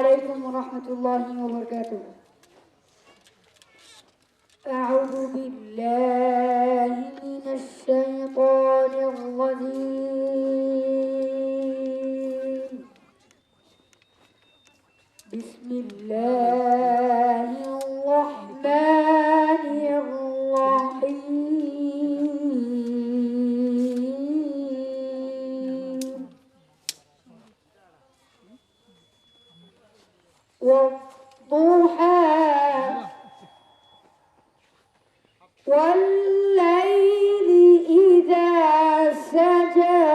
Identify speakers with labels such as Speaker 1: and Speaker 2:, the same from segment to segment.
Speaker 1: عليكم ورحمة الله وبركاته. أعوذ بالله من الشيطان الرجيم. بسم الله الرحمن الرحيم. والضحى والليل إذا سجى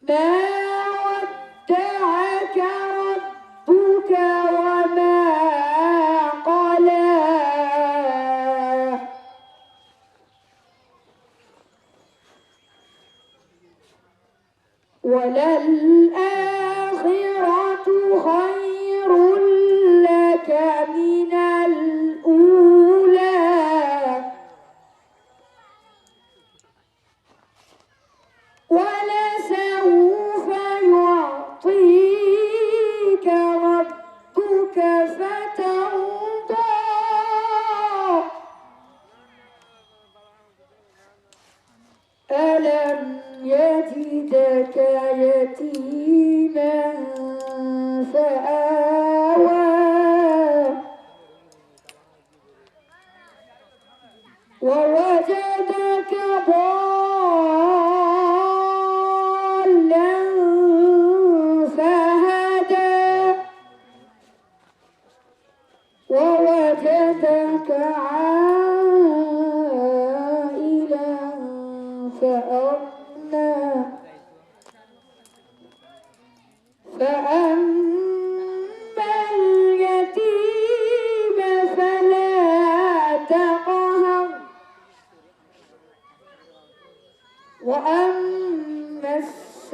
Speaker 1: ما ودعك ربك وما قلى وللآخرة خير لك من الأولى ولسوف يعطيك ربك فترضى ألم يجدك يتيما فآوى ووجدك ضالا فهدى ووجدك عائلا فأغنى فأما اليتيم فلا تقهر وأما السائل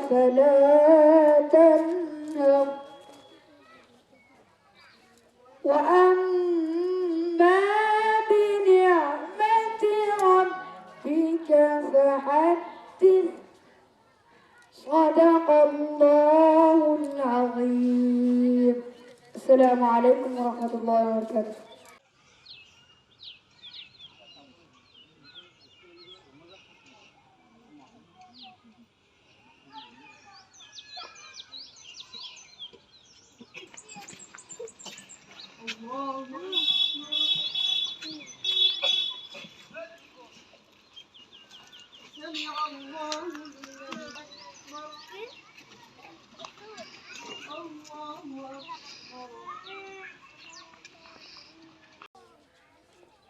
Speaker 1: فلا تنهر وأما بنعمة ربك فحدث. صدق الله العظيم. السلام عليكم ورحمة الله وبركاته.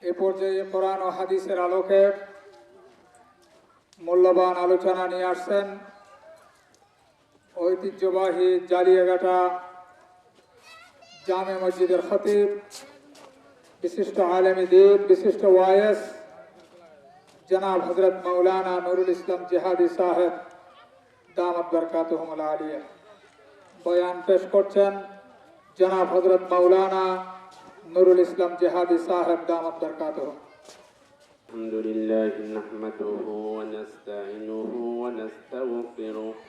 Speaker 2: এই পর্যায়ে কোরআন ও হাদিসের আলোকে মূল্যবান আলোচনা নিয়ে আসছেন ঐতিহ্যবাহী জালিয়াঘাটা জামে মসজিদের খতিব, বিশিষ্ট আলেমী দ্বীন, বিশিষ্ট ওয়ায়েস জনাব হযরত মাওলানা নুরুল ইসলাম জিহাদি সাহেব দামাত বরকাতুহুমুল আলিয়া। বয়ান পেশ করছেন জনাব হযরত মাওলানা নুরুল ইসলাম জিহাদি সাহেব দামাত বরকাতুহু।
Speaker 3: আলহামদুলিল্লাহ নাহমাদুহু ওয়া নাস্তাঈনুহু ওয়া নাস্তাগফিরুহু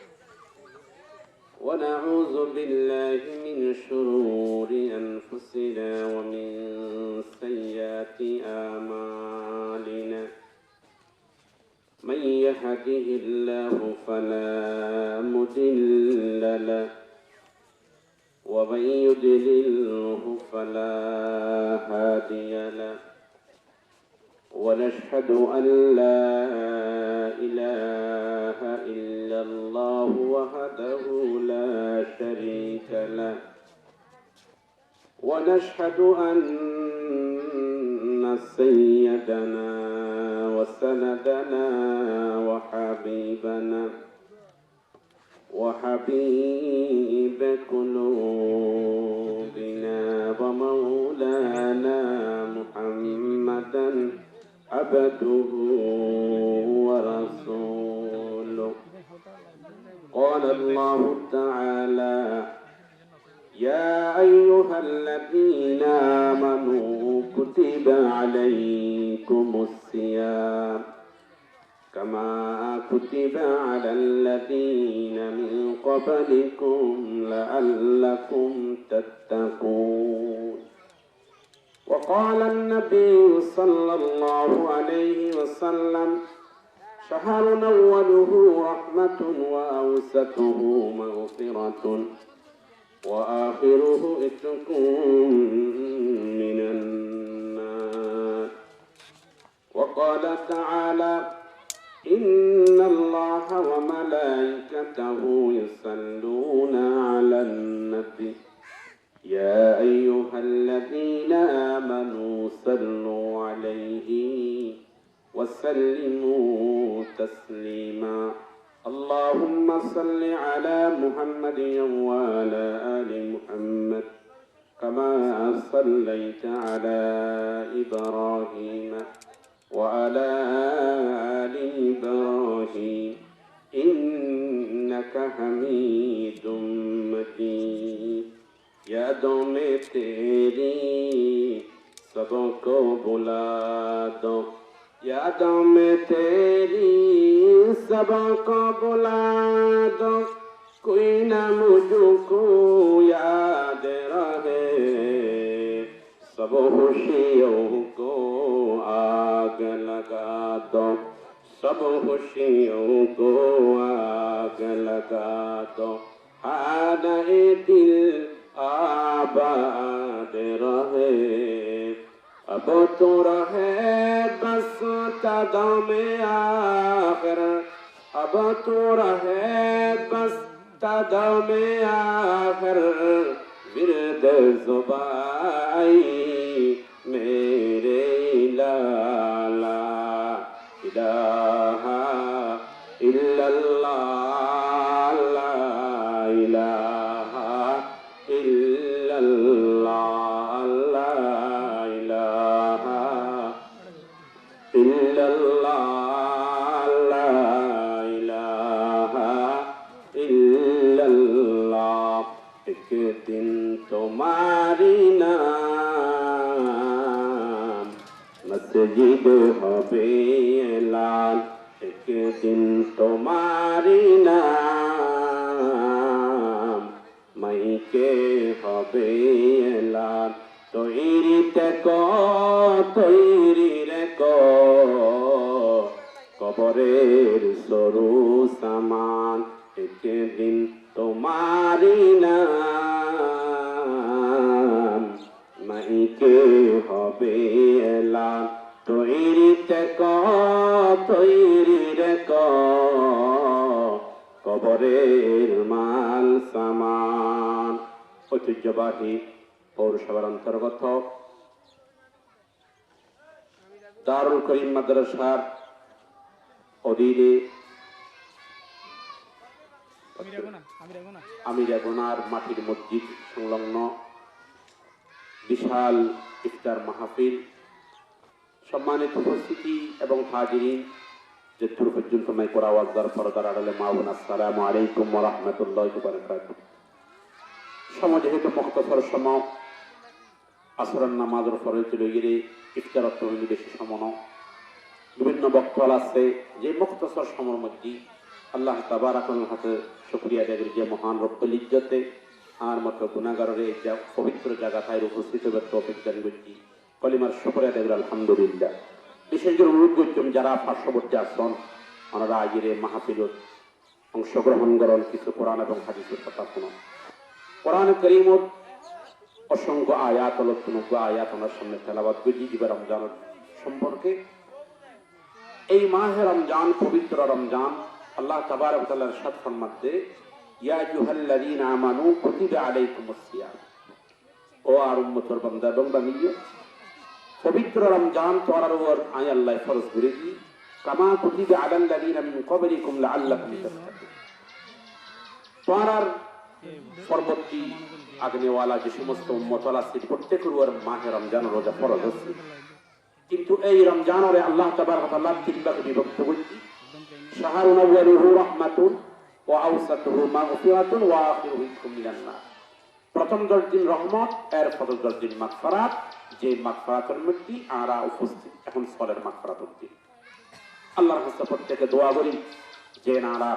Speaker 3: ওয়া নাউযু বিল্লাহি মিন শুরুরি আনফুসিনা ওয়া মিন সাইয়্যাতি আমালিনা মান ইয়াহদিহিল্লাহু ফালা মুদিল্লা লাহু ومن يضلله فلا هادي له ونشهد أن لا إله إلا الله وحده لا شريك له ونشهد أن سيدنا وسندنا وحبيبنا وحبيب قلوبنا ومولانا محمدا عبده ورسوله. قال الله تعالى: يا أيها الذين آمنوا كتب عليكم الصيام كما كتب على الذين من قبلكم لعلكم تتقون وقال النبي صلى الله عليه وسلم شهر أوله رحمة وأوسطه مغفرة وآخره عتق من النار وقال تعالى إن الله وملائكته يصلون على النبي يا أيها الذين آمنوا صلوا عليه وسلموا تسليما اللهم صل على محمد وعلى آل محمد كما صليت على إبراهيم وعلى آل إبراهيم إنك حميد مجيد यादों में तेरी सबको बुला दो यादों में तेरी सबको बुला दो कोई ना मुझको याद रहे सब खुशियों को आग लगा दो सब खुशियों को आग लगा दो हादाए दिल आबाद रहे अब तो रहे बस कदम आखिर अब तो रहे बस कदम आखिर विरद ज़ुबाई मेरे लाला इलाहा इल्लल्लाह ला इलाहा इल्लल्लाह ला इलाहा इल्लल्लाह ला इलाहा इल्लल्लाह एक दिन तुम्हारी नाम मस्जिद হবে এলান एक दिन तुम्हारी नाम মাইকে হবে এলান তৈরি রেখো কবরের সরু সামান একদিন তোমারি নাম মাইকে হবে এলান তৈরি রেখো কবরের মাল সামান ঐতিহ্যবাহী পৌরসভার অন্তর্গত দারুল করিম মাদ্রাসার অধীনে আমিরাগোনার মাটির মসজিদ সংলগ্ন বিশাল ইফতার মাহফিল সম্মানিত উপস্থিতি এবং হাজিরিন যে দূর পর্যন্ত মাইকোর আওয়াজ দ্বার পর্দার আড়ালে মা বোন আসসালামু আলাইকুম ওয়া রাহমাতুল্লাহি ওয়া বারাকাতুহু সময় যেহেতু মুখতাসর সময় আসরের নামাজের পরে চলে গেলে ইফতার অত্যন্ত বেশি সময় বিভিন্ন বক্তব্য আছে যে মুখতাসর সময়ের মধ্যে আল্লাহ তাবারাকাল হাতে শুকরিয়া আদায় করি যে মহান রব্বুল ইজ্জতে আর মতো গুনাহগারের এই পবিত্র জায়গাটায় উপস্থিত হবে তৌফিক দান করছি কলিমার শুকরিয়া আদায় করি আলহামদুলিল্লাহ বিশেষ করে অনুরোধ করছিলাম যারা পার্শ্ববর্তী আসন ওনারা আগের মাহফিলত অংশগ্রহণ করেন কিছু কোরআন এবং হাদিসের কথা শুনুন কোরআন কারীমত অসংখ্য আয়াত আয়াত ওনার সামনে তেলাওয়াত করছি এবার রমজানের সম্পর্কে এই মাহে রমজান পবিত্র রমজান আল্লাহ তাবারক ওয়া তাআলা ইরশাদ ফরমাতে ইয়া আইয়ুহাল্লাযীনা আমানু কুতিবা আলাইকুমুস সিয়াম ও আর উম্মতের বান্দা এবং বান্দী পবিত্র রমজান তোমার উপর আমি আল্লাহ ফরজ করেছি কামা কুতিবা আলাল্লাযীনা মিন ক্বাবলিকুম লাআল্লাকুম তাত্তাকুন তোমার পরবর্তী আগনেওয়ালা যে সমস্ত উম্মত আছে প্রত্যেকের উপর মাহে রমজান রোজা ফরজ আছে কিন্তু এই রমজানের আল্লাহ তাবারক ওয়া তাআলা তিন ভাগে বিভক্ত করেছি শাহরুন আউয়ালুহু রাহমাতুন ওয়া আওসাতুহু মাগফিরাতুন ওয়া আখিরুহু ইতকুম মিনান নার প্রথম 10 দিন রহমত এর পরের 10 দিন মাগফিরাত যে মাগফিরাতের মধ্যে আরা উপস্থিত এখন সলের মাগফিরাত হচ্ছে আল্লাহর কাছে প্রত্যেকে দোয়া করি যে নারা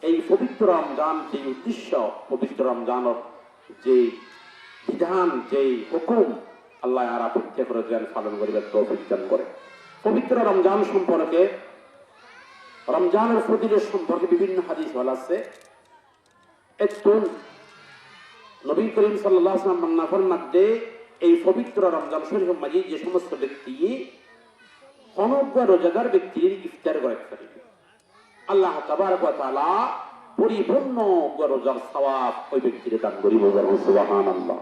Speaker 3: এই পবিত্র রমজান যে উদ্দেশ্য, পবিত্র রমজানের যে বিধান, যে হুকুম আল্লাহ আরা প্রত্যেকের যেন পালন করিবার তৌফিক দান করে। পবিত্র রমজান সম্পর্কে, রমজানের ফজিলত সম্পর্কে বিভিন্ন হাদিস বলা আছে। একটু নবী করিম সাল্লাল্লাহু আলাইহি ওয়াসাল্লাম নাফরমাতে এই পবিত্র রমজান শরীফ মাঝে যে সমস্ত ব্যক্তি অনগ্য রোজাদার ব্যক্তির ইফতার করে থাকে, আল্লাহ তাবারক ওয়া তাআলা পরিপূর্ণ রোজার সওয়াব ওই ব্যক্তির দান করিব। সুবহানাল্লাহ।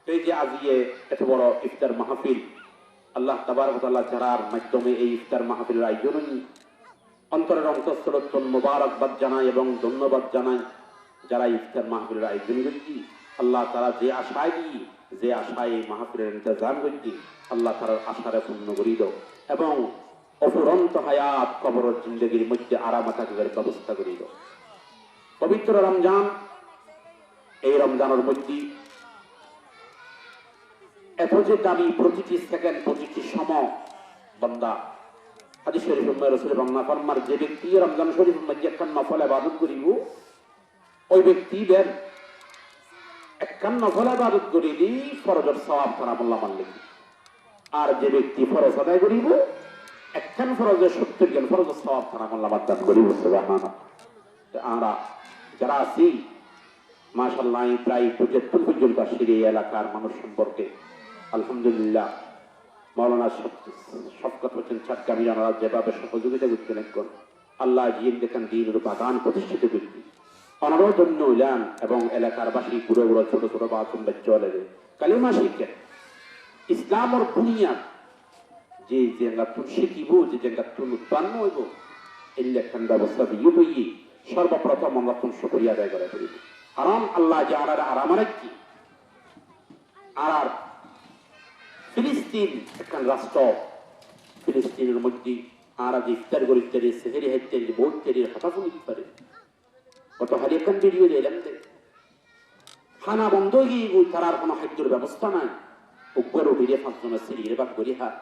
Speaker 3: এই যে আজকে এত বড় ইফতার মাহফিল আল্লাহ তাবারক ওয়া তাআলা যারার মাধ্যমে এই ইফতার মাহফিলের আয়োজন, অন্তরের অন্তঃস্থল মোবারকবাদ জানাই এবং ধন্যবাদ জানাই যারা ইফতার মাহফিলের আয়োজন করছি। আল্লাহ তারা যে আশায় দিই, যে আশায় এই মাহফিলের ইন্তজাম করছি, আল্লাহ তারা আশারে পূর্ণ করি দাও এবং অফুরন্ত হায়াত কবরের জিন্দগির মধ্যে আরামে থাকার ব্যবস্থা করি দাও। পবিত্র রমজান, এই রমজানের মধ্যে এত যে দামি প্রতিটি সেকেন্ড, প্রতিটি সময় বান্দা হাদিস শরীফ রাসূল বাংলা ফরমার যে ব্যক্তি রমজান শরীফ মধ্যে একখান নফল ইবাদত করিব, ওই ব্যক্তিদের একখান নফল ইবাদত করিলি ফরজের সওয়াব তারা আল্লাহ মান লিখি। আর যে ব্যক্তি ফরজ আদায় করিব, একখান ফরজের 70 জন ফরজের সওয়াব তারা আল্লাহ দান করিব। সুবহানাল্লাহ। আমরা যারা আছি মাশাআল্লাহ প্রায় 75 পর্যন্ত আসি এই এলাকার মানুষ সম্পর্কে আলহামদুলিল্লাহ মাওলানা শফকত হোসেন চাটকামি আমরা যেভাবে সহযোগিতা করতেন, এখন আল্লাহ জিন দেখেন দিনের বাগান প্রতিষ্ঠিত করতে অনারো ধন্য হইলেন এবং এলাকার বাসী ঘুরে ঘুরে ছোট ছোট বাথরুম চলে কালিমা শিখেন। ইসলামের বুনিয়াদ যে জায়গাতুন শিখিব, যে জায়গাতুন উৎপন্ন হইব, এই লেখান ব্যবস্থা দিয়ে তৈরি সর্বপ্রথম আমরা তুন শুকরিয়া আদায় করে করিব। কারণ আল্লাহ যে আর আরাম রাখি আর ফিলিস্তিন একখান রাষ্ট্র, ফিলিস্তিনের মধ্যে আর যে ইফতার করি ইত্যাদি সেহেরি হাইতে বহুত তেরির হঠাৎ নিতে পারে কত হারি একখান ভিডিও দিলাম দে খানা বন্ধ গিয়ে তার আর কোনো খাদ্যের ব্যবস্থা নাই। উপরে উঠিয়ে 5 জনের সিঁড়ির বাদ করি হাত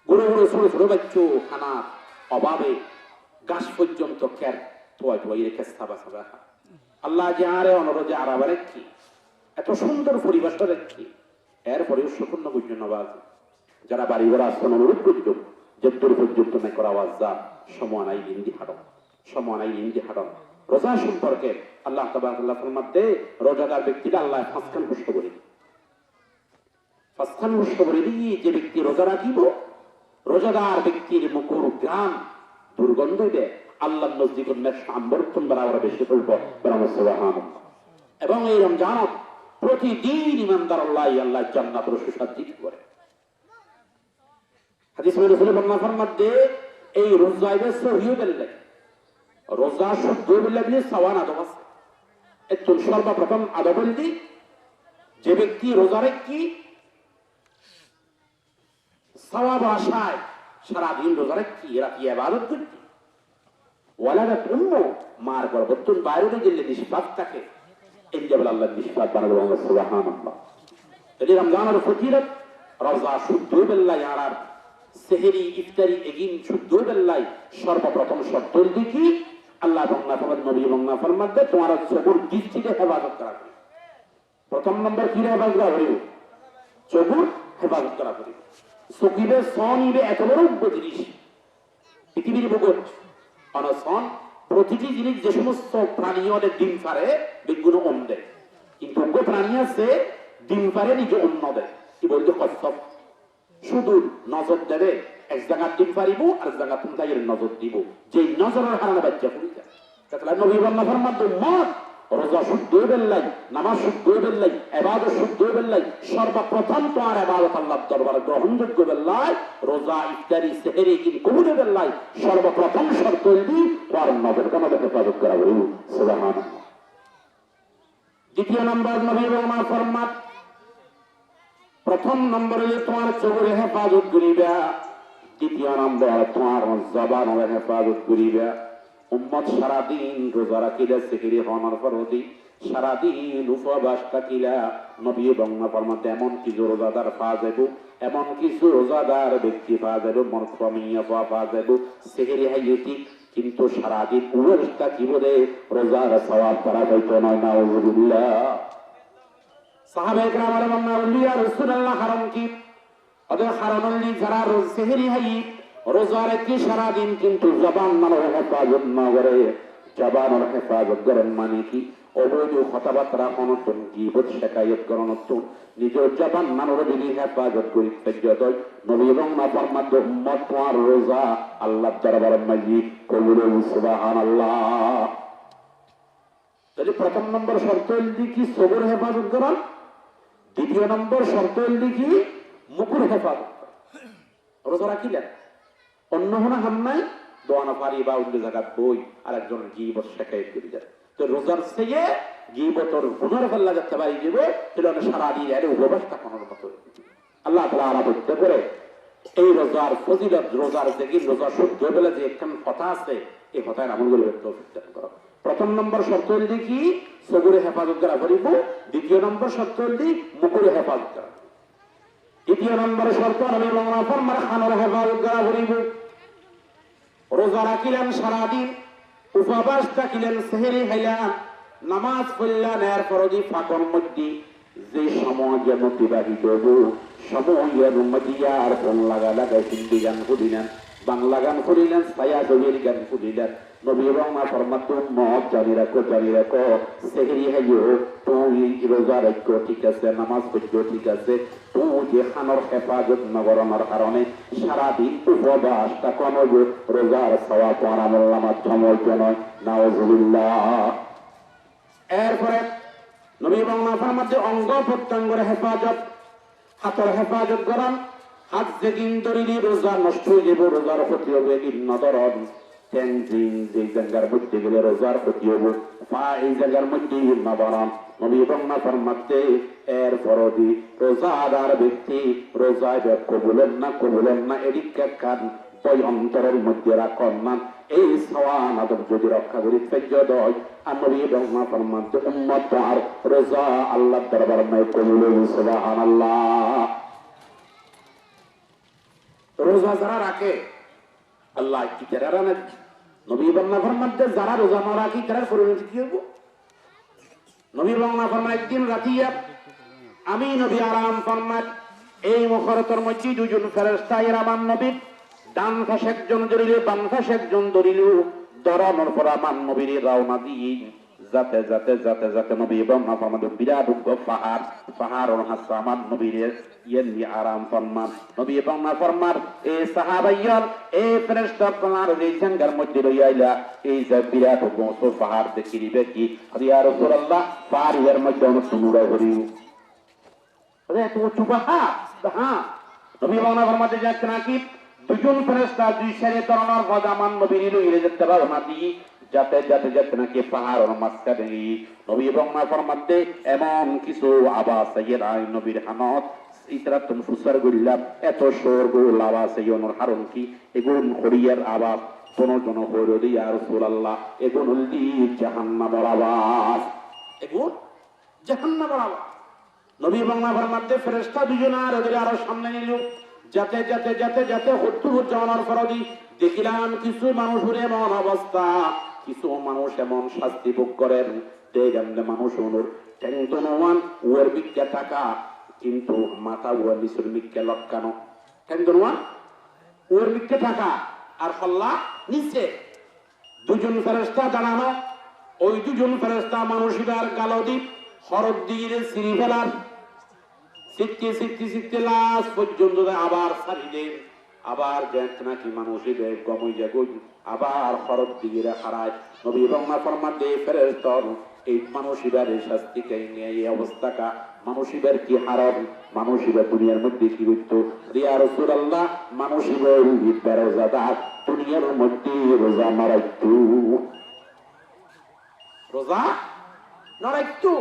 Speaker 3: গুঁড়ো গুঁড়ো ছোট ছোট বাচ্চ খানার অভাবে গাছ পর্যন্ত খের তোয়াই তোয়াই রেখে সাবা সাবা। আল্লাহ যে আরে অনরজে আরাবা রেখি এত সুন্দর পরিবেশটা রেখি, এরপরেও সুপূর্ণ বুঝন্যবাদ যারা বাড়ি ঘর আসছেন অনুরোধ করত যে দূর পর্যন্ত নাই করা আওয়াজ যা সমান আই ইন্দি হাডম, সমান আই ইন্দি হাডম। রোজা সম্পর্কে আল্লাহ তাবারাকাল্লাহ ফরমাতে রোজাদার ব্যক্তিরা আল্লাহ 5 খান পুষ্ট করে, 5 খান পুষ্ট করে দিয়ে যে ব্যক্তি রোজা রাখিব, রোজাদার ব্যক্তির মুখর গ্রাম দুর্গন্ধ দেয় আল্লাহ নজদিকের মেশা আম্বরতন বরাবর বেশি করব। সুবহানাল্লাহ। এবং এই রমজান প্রতিদিন ইমানদার আল্লাহ জান্নাতের সুসাধ্য করে। হাদিস রাসূল বাংলা ফরমাতে এই রোজা ইবে সহিহ বললে রোজা শুদ্ধ বললে সওয়ান আদব আছে। এত সর্বপ্রথম আদব বললি যে ব্যক্তি রোজা রাখি সওয়াব আশায় সারাদিন রোজা রাখি রাখি ইবাদত করতি ওয়ালাদাত উম্মু মার গর্ভতুন বাইরে গেলে নিষ্পাপ থাকে ইনজাবাল আল্লাহ নিষ্পাপ বানাবো। সুবহানাল্লাহ। এই রমজানের ফজিলত রোজা শুদ্ধ বললে আর সেহরি ইফতারি এগিন শুদ্ধ বললে সর্বপ্রথম শর্ত দেখি আল্লাহ বাংলা ফরমান নবী বাংলা ফরমাতে তোমার চোখের দৃষ্টিতে হেফাজত করা হবে। প্রথম নম্বর কি হেফাজত করা হবে? চোখের হেফাজত করা হবে। সকিবে সনিবে এত বড় জিনিস পৃথিবীর বুকত অনসন প্রতিটি জিনিস যে সমস্ত প্রাণী অনেক ডিম পারে বেগুলো অম দেয়, কিন্তু অজ্ঞ প্রাণী আছে ডিম পারে নিজে অন্য দেয়। কি বলতো কচ্ছপ শুধু নজর দেবে এক জায়গা ডিম পারিব আর জায়গা তুমি তাই নজর দিব, যে নজরের হারানো বাচ্চা পড়ি যায়। নবী বাংলা ফরমাত মত রোজা শুদ্ধ বেল্লাই, নামাজ শুদ্ধ বেল্লাই, ইবাদত শুদ্ধ বেল্লাই সর্বপ্রথম তোমার ইবাদত আল্লাহর দরবারে গ্রহণযোগ্য বেল্লাই রোজা ইফতারি সেহরি কি কবুল বেল্লাই সর্বপ্রথম শর্ত হইল তোমার নজর কেন হেফাজত করা হইল। সুবহানাল্লাহ। দ্বিতীয় নম্বর নবী বাংলা ফরমাত প্রথম নম্বরে তোমার চোখের হেফাজত করিবা, দ্বিতীয় নম্বর তোমার জবানের হেফাজত করিবা। উম্মত সারাদিন রোজা রাখিলে সেহরি হওয়ার পরদি সারাদিন উপবাস থাকিলা নবী এবং ফরমাতে এমন কিছু রোজাদার পাওয়া যাব, এমন কিছু রোজাদার ব্যক্তি পাওয়া যাব, মরকমিয়া পাওয়া যাব সেহেরি হাইয়েতি, কিন্তু সারাদিন উপবাস থাকি বলে রোজার সওয়াব করা হইতো নয়। নাউযুবিল্লাহ। সাহাবায়ে কেরামের বর্ণনা ইয়া রাসূলুল্লাহ হারাম কি ওদের হারামলি যারা রোজ সেহেরি হাই রোজার কি সারাদিন কিন্তু জবান মানুষ হেফাজত না করে, জবানের হেফাজত করেন মানে কি অবৈধ কথাবার্তা অনর্থন গীবত শেখায়ত করণত্ব নিজের জবান মানুষ যদি হেফাজত করি সজ্জতই নবী এবং নাফরমান উম্মত তোমার রোজা আল্লাহর দরবারে মাজিদ কবুল সুবহানাল্লাহ। তাহলে প্রথম নম্বর শর্ত হইল কি সবর হেফাজত করার, দ্বিতীয় নম্বর শর্ত হইল কি মুকুর হেফাজত করা। রোজা রাখিলেন অন্য হনা হাম নাই দোয়ানা পারি বা অন্য জায়গায় বই আর একজন গীবত শেখায়ত করে যায়, তো রোজার চেয়ে গীবতর গুনার পাল্লা যাতে পারি দেবে তাহলে সারাদিন এর উপবাস থাকানোর মতো। আল্লাহ তাআলা আমাদের করে এই রোজার ফজিলত, রোজার যে রোজা শুদ্ধ বলে যে একখান কথা আছে এই কথার আমলগুলো তৌফিক দান করো। প্রথম নম্বর শর্ত হইল কি সবরে হেফাজত করা করিব, দ্বিতীয় নম্বর শর্ত হইল মুকুরে হেফাজত করা, তৃতীয় নম্বর শর্ত নবী এবং ফরমান খানোর হেফাজত করা করিব। রোজা রাখিলেন সারাদিন, উপবাস থাকিলেন, সেহেরি খাইলেন, নামাজ পড়লেন, এরপরই ফাঁকর মধ্যে যে সময় যেন অতিবাহিত হব সময়ের মধ্যে আর ফোন লাগাই হিন্দি গান করিলেন, বাংলা গান করিলেন, ছায়া ছবির গান করিলেন। নবী এবং ফরমাত মত জানি রাখো সেহেরি খাইও তুই রোজা রাখো ঠিক আছে, নামাজ পড়ছো ঠিক আছে, তুই যে খানোর হেফাজত নগরণের কারণে সারাদিন উপবাস তখন রোজার সওয়াব আমল মাধ্যম হইতে নয়। নাউযুবিল্লাহ। এরপরে নবী এবং ফরমাত অঙ্গ প্রত্যঙ্গের হেফাজত, হাতের হেফাজত করান, হাত যেদিন ধরিলি রোজা নষ্ট হয়ে যাব, রোজার ক্ষতি হবে, নদরন টেনজিং যে জায়গার মধ্যে গেলে রোজার ক্ষতি হবো, পা এই জায়গার মধ্যে নবরণ নবী এবং ফরমাতে এর পরদি রোজাদার ব্যক্তি রোজায় কবুলেন না এদিকে কান ওই অন্তরের মধ্যে রাখন না, এই সওয়ান আদব যদি রক্ষা করি সজ্জদ হয় আর নবী এবং ফরমাতে উম্মত আর রোজা আল্লাহর দরবারে নাই কবুল সুবহানাল্লাহ। রোজা যারা রাখে আল্লাহ কি তারা না নবী বাংলা ফরমাতে যারা রোজা না রাখি তারা পরিণতি কি হবো? নবী বাংলা ফরমান একদিন রাতিয়া আমি নবী আরাম ফরমাত এই মুখরতর মধ্যে দুজন ফেরেশতা এর আমার নবী ডান পাশে একজন ধরিলে বাম পাশে একজন ধরিল, ধরানোর পর আমার নবীর রওনা দিয়ে যাতে যাতে যাতে যাতে নবী এবং আমাদের বিরাট পাহাড় হাসা আমার নবীর ইয়ে আরাম ফরমান নবী এবং ফরমার এই সাহাবাইয়ার এই ফেরেশতা আপনার এই জায়গার মধ্যে লইয়াইলা এই যে বিরাট পাহাড় দেখি দিবে কি ইয়া রাসূলুল্লাহ পাহাড়ের মধ্যে অনুসুরা করিও আরে তো চুবাহা হ্যাঁ নবী এবং ফরমাতে যাচ্ছে নাকি দুজন ফেরেশতা দুই সারি তরণার পদ আমার নবীর লইলে যেতে পারো না দিয়ে যাতে যাতে যাতে নাকি পাহাড়ের মাঝখানে নবী এবং ফরমাতে এমন কিছু আওয়াজ সাইয়েদ নবীর হানত ইতরাতুন ফুসার গুল্লাহ এত সুর গুল আওয়াজ ইয়নুর হারুন কি এগুন হরিয়ার আওয়াজ কোন জন হরি ইয়া রাসূলুল্লাহ এগুন দি জাহান্নামের আওয়াজ, এগুন জাহান্নামের আওয়াজ। নবী এবং ফরমাতে ফেরেশতা দুজন আর ওদের আরো সামনে নিল, যাতে যাতে যাতে যাতে হত্যুর জানার ফরদি দেখিলাম কিছু মানুষের এমন অবস্থা, কিছু মানুষ এমন শাস্তি ভোগ করেন দেখেন মানুষ অনুর টেনশন ওর বিজ্ঞা টাকা কিন্তু মাথা ওর নিচের মিথ্যা লটকানো, টেনশন ওর মিথ্যা টাকা আর হল্লা নিচে দুজন ফেরেশতা দাঁড়ানো, ওই দুজন ফেরেশতা মানুষের গালদ্বীপ হরদ দিয়ে সিঁড়ি ফেলার শিখতে শিখতে শিখতে লাশ পর্যন্ত আবার ছাড়ি দেন, আবার দেখ নাকি মানুষের গমই জাগুই আবার হরদ দিয়ে হারায়। নবী এবং ফরমাতে ফেরেশতা এই মানুষের শাস্তিকে নিয়ে এই অবস্থাটা মানুষের কি হারাম, মানুষের দুনিয়ার মধ্যে কি হইতো ইয়া রাসূলুল্লাহ মানুষের বেরোজাদার দুনিয়ার মধ্যে রোজা নারাইতো, রোজা নারাইতো,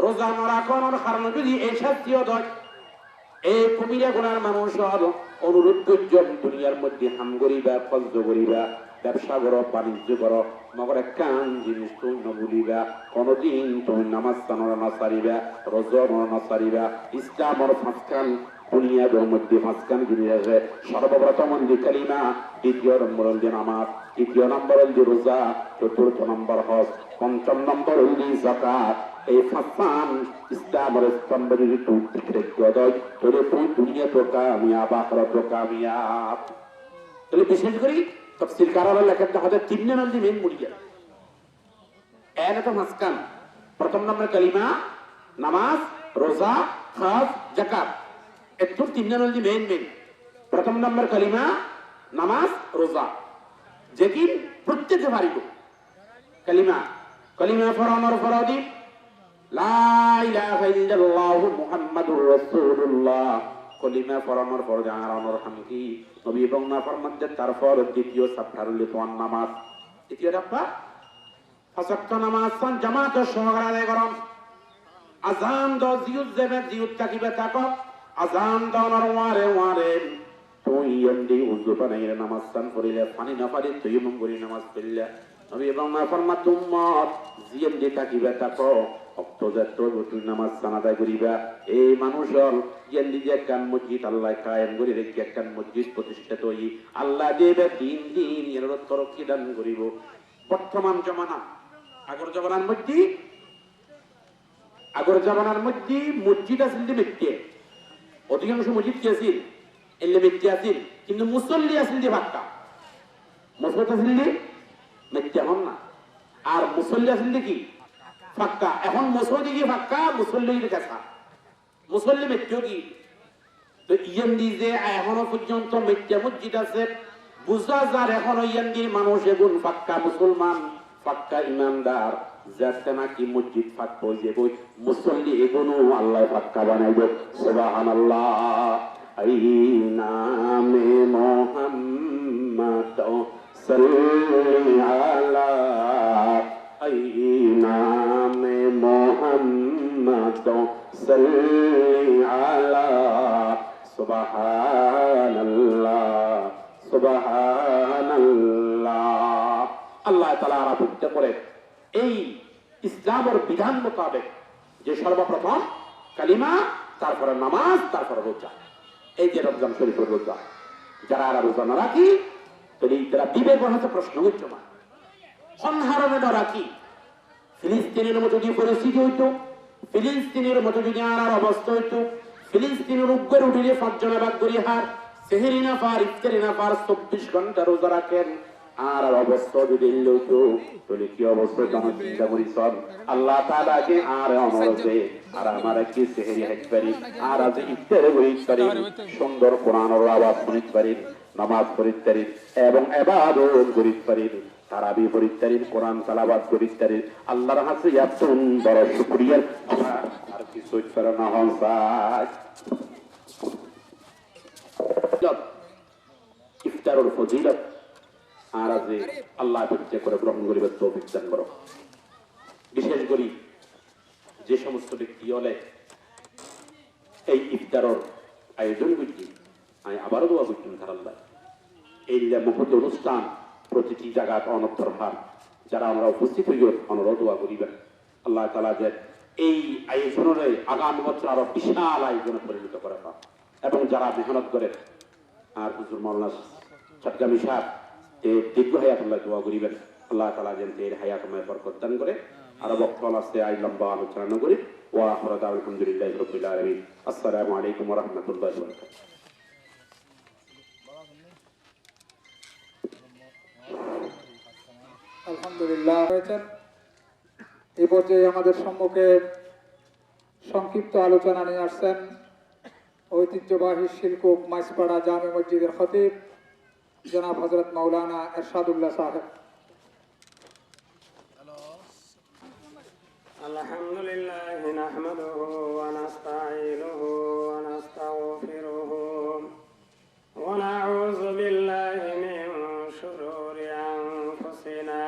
Speaker 3: রোজা না রাখার কারণে যদি এই শাস্তিও দেয় এই কবিরা গুনার মানুষ অনুরোধ করছেন দুনিয়ার মধ্যে হাম করিবা ফজল করিবা ব্যবসা করো, বাণিজ্য করো, মগর একখান জিনিস তুই নবুলিবা, কোনদিন তুমি নামাজ সানোর না সারিবা, রোজা না সারিবা। ইসলামর ফাঁসখান দুনিয়ার মধ্যে ফাঁসখান জিনিস আছে। সর্বপ্রথম হল কালিমা, দ্বিতীয় নম্বর হল নামাজ, তৃতীয় নম্বর হল রোজা, চতুর্থ নম্বর হজ, পঞ্চম নম্বর হল যাকাত। এই ফাঁসান ইসলামের স্তম্ভ যদি তুই ঠিক রেখে দেয়, তাহলে তুই দুনিয়া তো কামিয়াব, আখিরাত তো কামিয়াব। তাহলে বিশেষ করে তফসির কারার লেখাটা হতে তিন নম্বর মেন মুড়িয়া এর তো মাসকান। প্রথম নম্বর কালিমা, নামাজ, রোজা, হজ, যাকাত। এর তিন নম্বর মেন মেন। প্রথম নম্বর কালিমা, নামাজ, রোজা, যেকি প্রত্যেকে পারিব কালিমা। কালিমা ফরমার ফরদি লা ইলাহা ইল্লাল্লাহু মুহাম্মাদুর রাসূলুল্লাহ। কলিমা ফরমার ফরজ আরানোর হামকি নবী এবং নাফরমানদের। তারপর দ্বিতীয় সাফার হল তোমার নামাজ। দ্বিতীয় ডাব্বা ফাসাক্ত নামাজ সান জামাত সহকারে আদায় করো। আজান দ জিউত যাবে, জিউত থাকিবে থাকো। আজান দাওনার ওয়ারে ওয়ারে তুই এমডি উযু বানাইলে নামাজ সান পড়িলে, পানি না পারি তুই মঙ্গরি নামাজ পড়িলে। নবী এবং নাফরমান উম্মত জিএমডি থাকিবে থাকো, নামাজ আদায় করিবা। এই মানুষের একখান মসজিদ আল্লাহ কায়েম করে রেখে একখান মসজিদ প্রতিষ্ঠিত হই আল্লাহ দেবে দিন দিন এর তরক্কি দান করিব। বর্তমান জমানা আগর জমানার মধ্যে মসজিদ আসিল যে মিথ্যে, অধিকাংশ মসজিদ কি আসিল এলে মিথ্যে আসিল, কিন্তু মুসল্লি আসিল যে ভাক্কা। মসজিদ আসিল যে মিথ্যে হন না, আর মুসল্লি আসিল যে কি ফাক্কা। এখন মুসল্লি কি ফাক্কা, মুসল্লি কাঁচা, মুসল্লি মিথ্যে কি। তো ইয়ান্দি যে এখনো পর্যন্ত মিথ্যা মসজিদ আছে, বুঝা যার এখনো ইয়ান্দির মানুষ এগুন ফাক্কা মুসলমান, ফাক্কা ইমানদার, যাতে নাকি মসজিদ ফাক্কা হয়ে যাবে, মুসল্লি এগুনো আল্লাহ ফাক্কা বানাইব। সুবহানাল্লাহ। আই নামে মুহাম্মদ সাল্লি আলা, আই নামে মুহাম্মদ সাল্লি আলা। সুবহানাল্লাহ, সুবহানাল্লাহ। আল্লাহ তাআলা আরাধনা করে এই ইসলামের বিধান মোতাবেক যে সর্বপ্রথম কালিমা, তারপরে নামাজ, তারপরে রোজা। এই যে রমজান শরীফের রোজা, যারা রোজা না রাখি তাহলে তারা বিবেক হতে প্রশ্ন হইতো না, সন্ধারণে না রাখি। ফিলিস্তিনের মতো যে পরিস্থিতি হইতো, ফিলিস্তিনের মতো যদি আর অবস্থা হইতো, ফিলিস্তিনের উগ্র উঠিলে পাঁচজনে বাদ করি হার, সেহেরি না পার, ইফতারি না পার, 24 ঘন্টা রোজা রাখেন। আর অবস্থা যদি হইতো তাহলে কি অবস্থা জানো, চিন্তা করি সব। আল্লাহ তাআলাকে আর অনুরোধে আর আমার কি সেহেরি হাইতে পারি, আর আজ ইফতারে করিতে পারি, সুন্দর কোরআনের আওয়াজ শুনিতে পারি, নামাজ পড়িতে পারি এবং ইবাদত করিতে পারি, তারাবি পড়িতে পারি, কোরআন তেলাওয়াত করিতে পারি। আল্লাহর কাছে এত বড় শুকরিয়ার কথা আর কিছু করে না হন যায়। ইফতারের ফজিলত আর আজ আল্লাহ পরিচয় করে গ্রহণ করিবার তৌফিক দান করো। বিশেষ করি যে সমস্ত ব্যক্তি হলে এই ইফতারের আয়োজন করছি, আমি আবারও দোয়া করছি তার আল্লাহ এই মহৎ অনুষ্ঠান প্রতিটি জায়গায় অনর্থর হার যারা আমরা উপস্থিত হইব অনুরোধ দোয়া করিবেন। আল্লাহ তাআলা যে এই আয়োজনের আগামী বছর আরো বিশাল আয়োজনে পরিণত করে এবং যারা মেহনত করে আর হুজুর মাওলানা চট্টগ্রামী সাহেব দীর্ঘ হায়াতুল্লাহ দোয়া করিবেন। আল্লাহ তাআলা যেন এর হায়াতময় বরকত দান করে। আরো বক্তব্য আছে আই লম্বা আলোচনা করি। ওয়া আখিরু দাওয়ানা আলহামদুলিল্লাহি রাব্বিল আলামিন। আসসালামু আলাইকুম ওয়া রাহমাতুল্লাহি ওয়া বারাকাতুহু।
Speaker 2: আলহামদুলিল্লাহ হয়েছেন। এই পর্যায়ে আমাদের সম্মুখে সংক্ষিপ্ত আলোচনা নিয়ে আসছেন ঐতিহ্যবাহী শিলকুপ মাইসপাড়া জামে মসজিদের খতিব জনাব হযরত মাওলানা এরশাদুল্লাহ সাহেব।
Speaker 4: আলহামদুলিল্লাহ নাহমাদুহু ওয়া নাস্তাঈনুহু ওয়া নাস্তাগফিরুহু ওয়া নাউযু বিল্লাহি মিন শুরুরি আনফুসিনা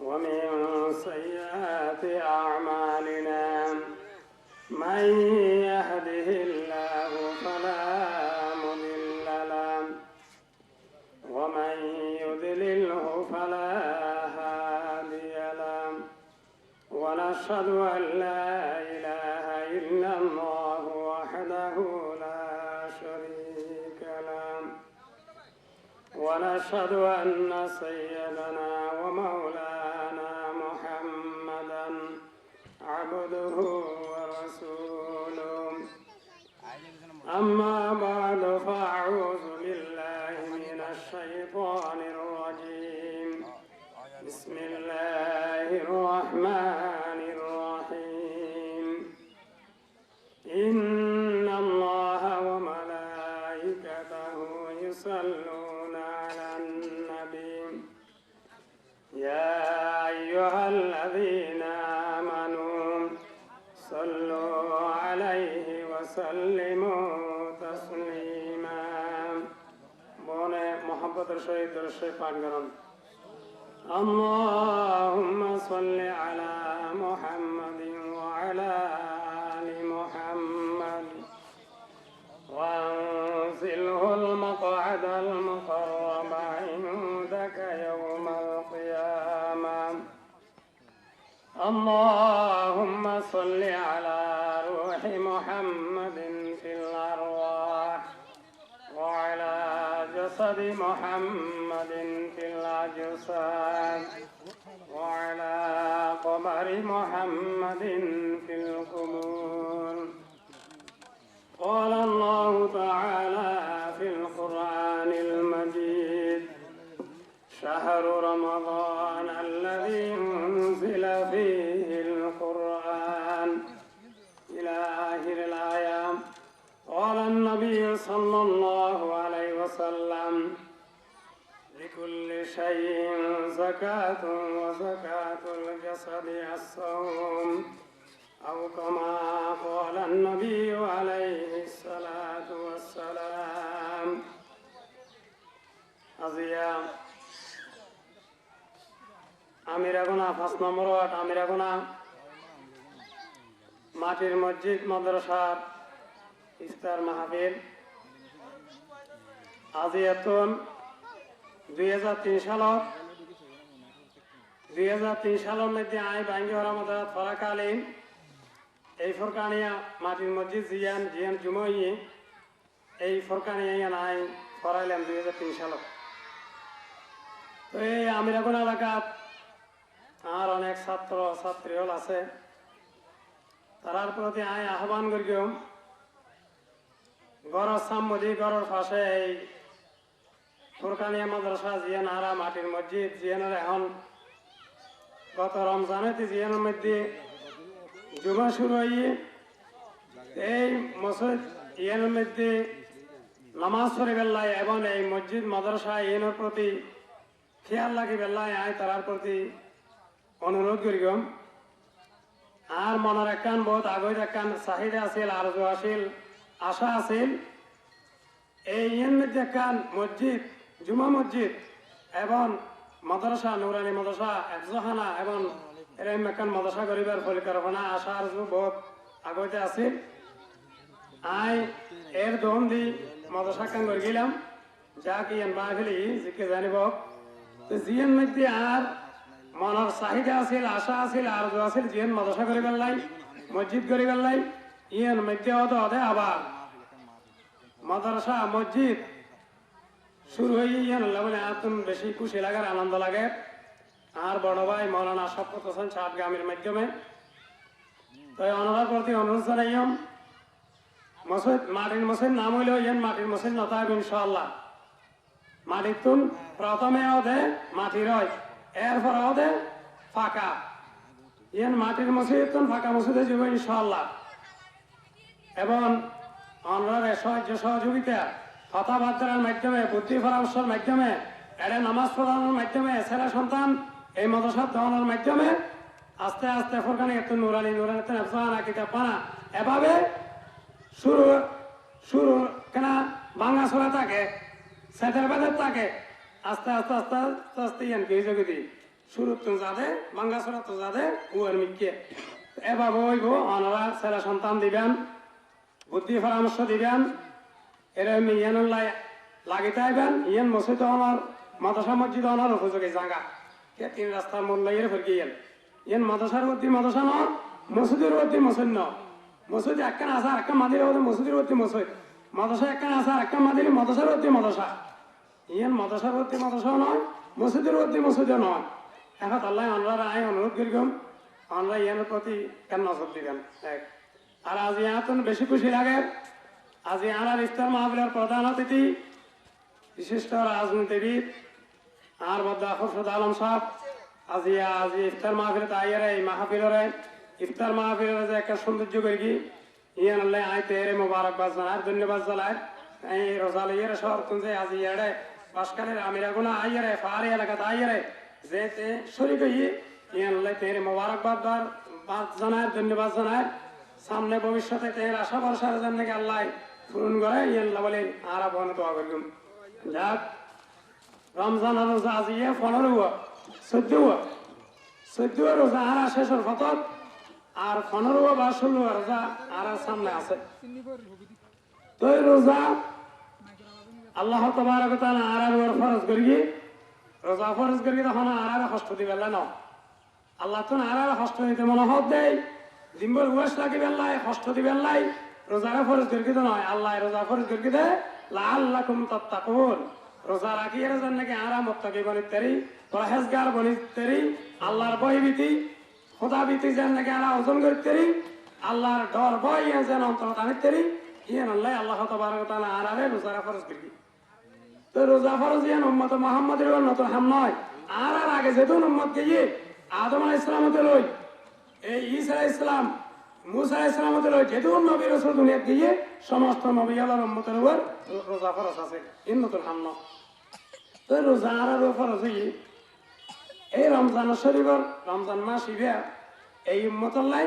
Speaker 4: ওয়া মিন সাইয়্যাতি আ'মালিনা মান ইয়াহদিহিল্লাহু ফালা মুদিল্লা লাহু ওয়া মান فلا هادي له ونشهد أن لا إله إلا الله وحده لا شريك له ونشهد أن سيدنا ومولانا محمدا عبده ورسوله أما بعد فأعوذ بالله من الشيطان الرجيم بسم الله الرحمن الرحيم إن الله وملائكته يصلون على النبي يا أيها الذين آمنوا صلوا عليه وسلموا تسليما بونه محبت الشهيد الشيطان قرن اللهم صل على محمد وعلى آل محمد وانزله المقعد المقرب عندك يوم القيامة اللهم صل على روح محمد في الأرواح وعلى جسد محمد في الأجساد وعلى قبر محمد في القبور قال الله تعالى في القرآن المجيد شهر رمضان الذي أنزل فيه القرآن إلى آخر الآية قال النبي صلى الله عليه وسلم لكل شيء زكاة وزكاة الجسد الصوم أو كما قال النبي عليه الصلاة والسلام أزيا আমিরাগুনা 5 নম্বর ওয়ার্ড আমিরাগুনা মাটির মসজিদ মাদ্রাসার ইফতার মাহফিল আজিয়াতুন 2003 সালের মধ্যে আই বাঙ্গি হরামদাত ফরাকালীন এই ফরকানিয়া মাটির মসজিদ জিয়ান জুমই এই ফরকানিয়া নাই ফরাইলাম 2003 সালে তো এই আমিরাগুনা এলাকাত আর অনেক ছাত্র ছাত্রী হল আছে তারার প্রতি আই আহ্বান করি গড়ের সামদি গড়ের পাশে এই ফুরকানিয়া মাদ্রাসা জিয়ান আরা মাটির মসজিদ জিয়ানের এখন গত রমজানেতে জিয়ানের মধ্যে জুমা শুরু হয়ে এই মসজিদ ইয়ানের মধ্যে নামাজ পড়ে বেল্লায় এবং এই মসজিদ মাদ্রাসা ইয়েনের প্রতি খেয়াল লাগি বেল্লায় আয় তারার প্রতি অনুরোধ করি আর মনের একখান বহুত আগের একখান চাহিদা আছিল আরজু আছিল আশা আছিল এই ইয়ের মধ্যে একখান মসজিদ জুমা মসজিদ এবং মাদ্রাসা নুরানি মাদ্রাসা একজহানা এবং এরকম একখান মাদ্রাসা গরিবের পরিকল্পনা আশা আরজু বহুত আগতে আছিল আই এর দম দি মাদ্রাসা কান করে গেলাম যা কি এন মাহফিলি জিকে জানিব তো জিয়ের মধ্যে আর মনের চাহিদা আছিল আশা আছিল আরজু আছিল জিয়েন মাদ্রাসা করে গেলাই মসজিদ করে গেলাই ইয়ের মধ্যে অদে আবার মাদ্রাসা মসজিদ শুরু হয়ে ইয়েন বলে আতুন বেশি খুশি লাগার আনন্দ লাগে আর বড় ভাই মৌলানা শওকত হোসেন সাতগামীর মাধ্যমে তো ওনার প্রতি অনুরোধ জানাইম মসজিদ মাটির মসজিদ নাম হইল ইয়েন মাটির মসজিদ নতাব ইনশাআল্লাহ মাটির তুন প্রথমে ওদে মাটির হয় এরপর ওদে ফাঁকা ইয়েন মাটির মসজিদ তুন ফাঁকা মসজিদে যাব ইনশাআল্লাহ এবং অনরার সাহায্য সহযোগিতা কথাবার্তার মাধ্যমে বুদ্ধি পরামর্শের মাধ্যমে এরা নামাজ পড়ানোর মাধ্যমে ছেলে সন্তান এই মাদ্রাসা দেওয়ানোর মাধ্যমে আস্তে আস্তে ফোরকানে একটু নুরানি নুরানি কিতাব পানা এভাবে শুরু শুরু কেনা ভাঙা ছড়া থাকে সেটের বেদের থাকে আস্তে আস্তে আস্তে আস্তে আস্তে ইয়ান কি জগদি শুরু তো যাদে ভাঙা ছড়া তো যাদে উয়ার মিকে এভাবে হইব অনারা ছেলে সন্তান দিবেন বুদ্ধি পরামর্শ দিবেন এরকম ইয়ানুল্লাহ লাগিতে আইবেন ইয়ান মসজিদ আমার মাদ্রাসা মসজিদ অনার উপযোগী জায়গা কে তিন রাস্তার মূল্য ইয়ে ফের গিয়েন ইয়েন মাদ্রাসার মধ্যে মাদ্রাসা ন মসজিদের মধ্যে মসজিদ ন মসজিদ একখান আসা একখান মাদির মধ্যে মসজিদের মধ্যে মসজিদ মাদ্রাসা একখান আসা একখান মাদির মাদ্রাসার মধ্যে মাদ্রাসা ইয়েন মাদ্রাসার মধ্যে মাদ্রাসাও নয় মসজিদের মধ্যে মসজিদও নয় এখন আল্লাহ আমরা আয় অনুরোধ করিলাম আমরা ইয়ানের প্রতি কেন নজর দিবেন এক আর আজ ইয়াতন বেশি খুশি লাগে আজ ইয়ানার ইফতার মাহফিলের প্রধান অতিথি বিশিষ্ট রাজনীতিবিদ আর মধ্যে খুরশিদ আলম সাহেব আজ ইফতার মাহফিলে তাইয়ারে এই মাহফিলরে ইফতার মাহফিলরে যে একটা সৌন্দর্য করি কি ইয়ান আল্লাহ আয় তেরে মোবারকবাদ জানার ধন্যবাদ জানায় এই রোজাল ইয়ারে শহর তুনছে আজ ইয়ারে পাশকালের আমিরা গুনা আইয়ারে ফারি এলাকাতে আইয়ারে যে শরীক হয়ে ইয়ান আল্লাহ তেরে মোবারকবাদ জানায় ধন্যবাদ জানায় সামনে ভবিষ্যতে তের আশা ভরসার জন্য আল্লাহ পূরণ করে ইয়ান বলে আর আপন দোয়া করলাম যাক রমজান রোজা আজি 14 রোজা আর শেষের ফতত আর 15 বা 16 রোজা আর সামনে আছে তো এই রোজা আল্লাহ তাবারক ওয়া তাআলা আর ফরজ করিয়ে রোজা ফরজ করিয়ে তখন আর কষ্ট দিবে না আল্লাহ তো আর কষ্ট দিতে মনে হত দেয় দিনভর ওয়াশ লাগি বেল্লাই কষ্ট দিবে বেল্লাই রোজারে ফরজ করিয়ে তো নয় আল্লাহ রোজা ফরজ করিয়ে দে লাআল্লাকুম তাত্তাকুন রোজা রাখি এর জন্য কি আরাম মুত্তাকি বনিতেরি পরহেজগার বনিতেরি আল্লাহর ভয়ভীতি খোদাভীতি যেন নাকি আরা ওজন করতেরি আল্লাহর ডর ভয় যেন অন্তর টানিতেরি ইয়ান আল্লাহ তাবারক ওয়া তাআলা আরারে রোজা ফরজ করি তো রোজা ফরজ ইয়ান উম্মত মুহাম্মাদের নতুন হাম নয় আর আগে যেদিন উম্মত গিয়ে আদম আলাইহিস সালামতে লই এই ঈসা আলাইহিস সালাম মুসা আলাইহিস সালামতে লই যেদিন নবী রাসূল দুনিয়া গিয়ে সমস্ত নবী আল্লাহর উম্মতের উপর রোজা ফরজ আছে ইন নতুন হাম নয় তো রোজা আর ফরজ এই রমজান শরীফের রমজান মাস ইবে এই উম্মতল্লাই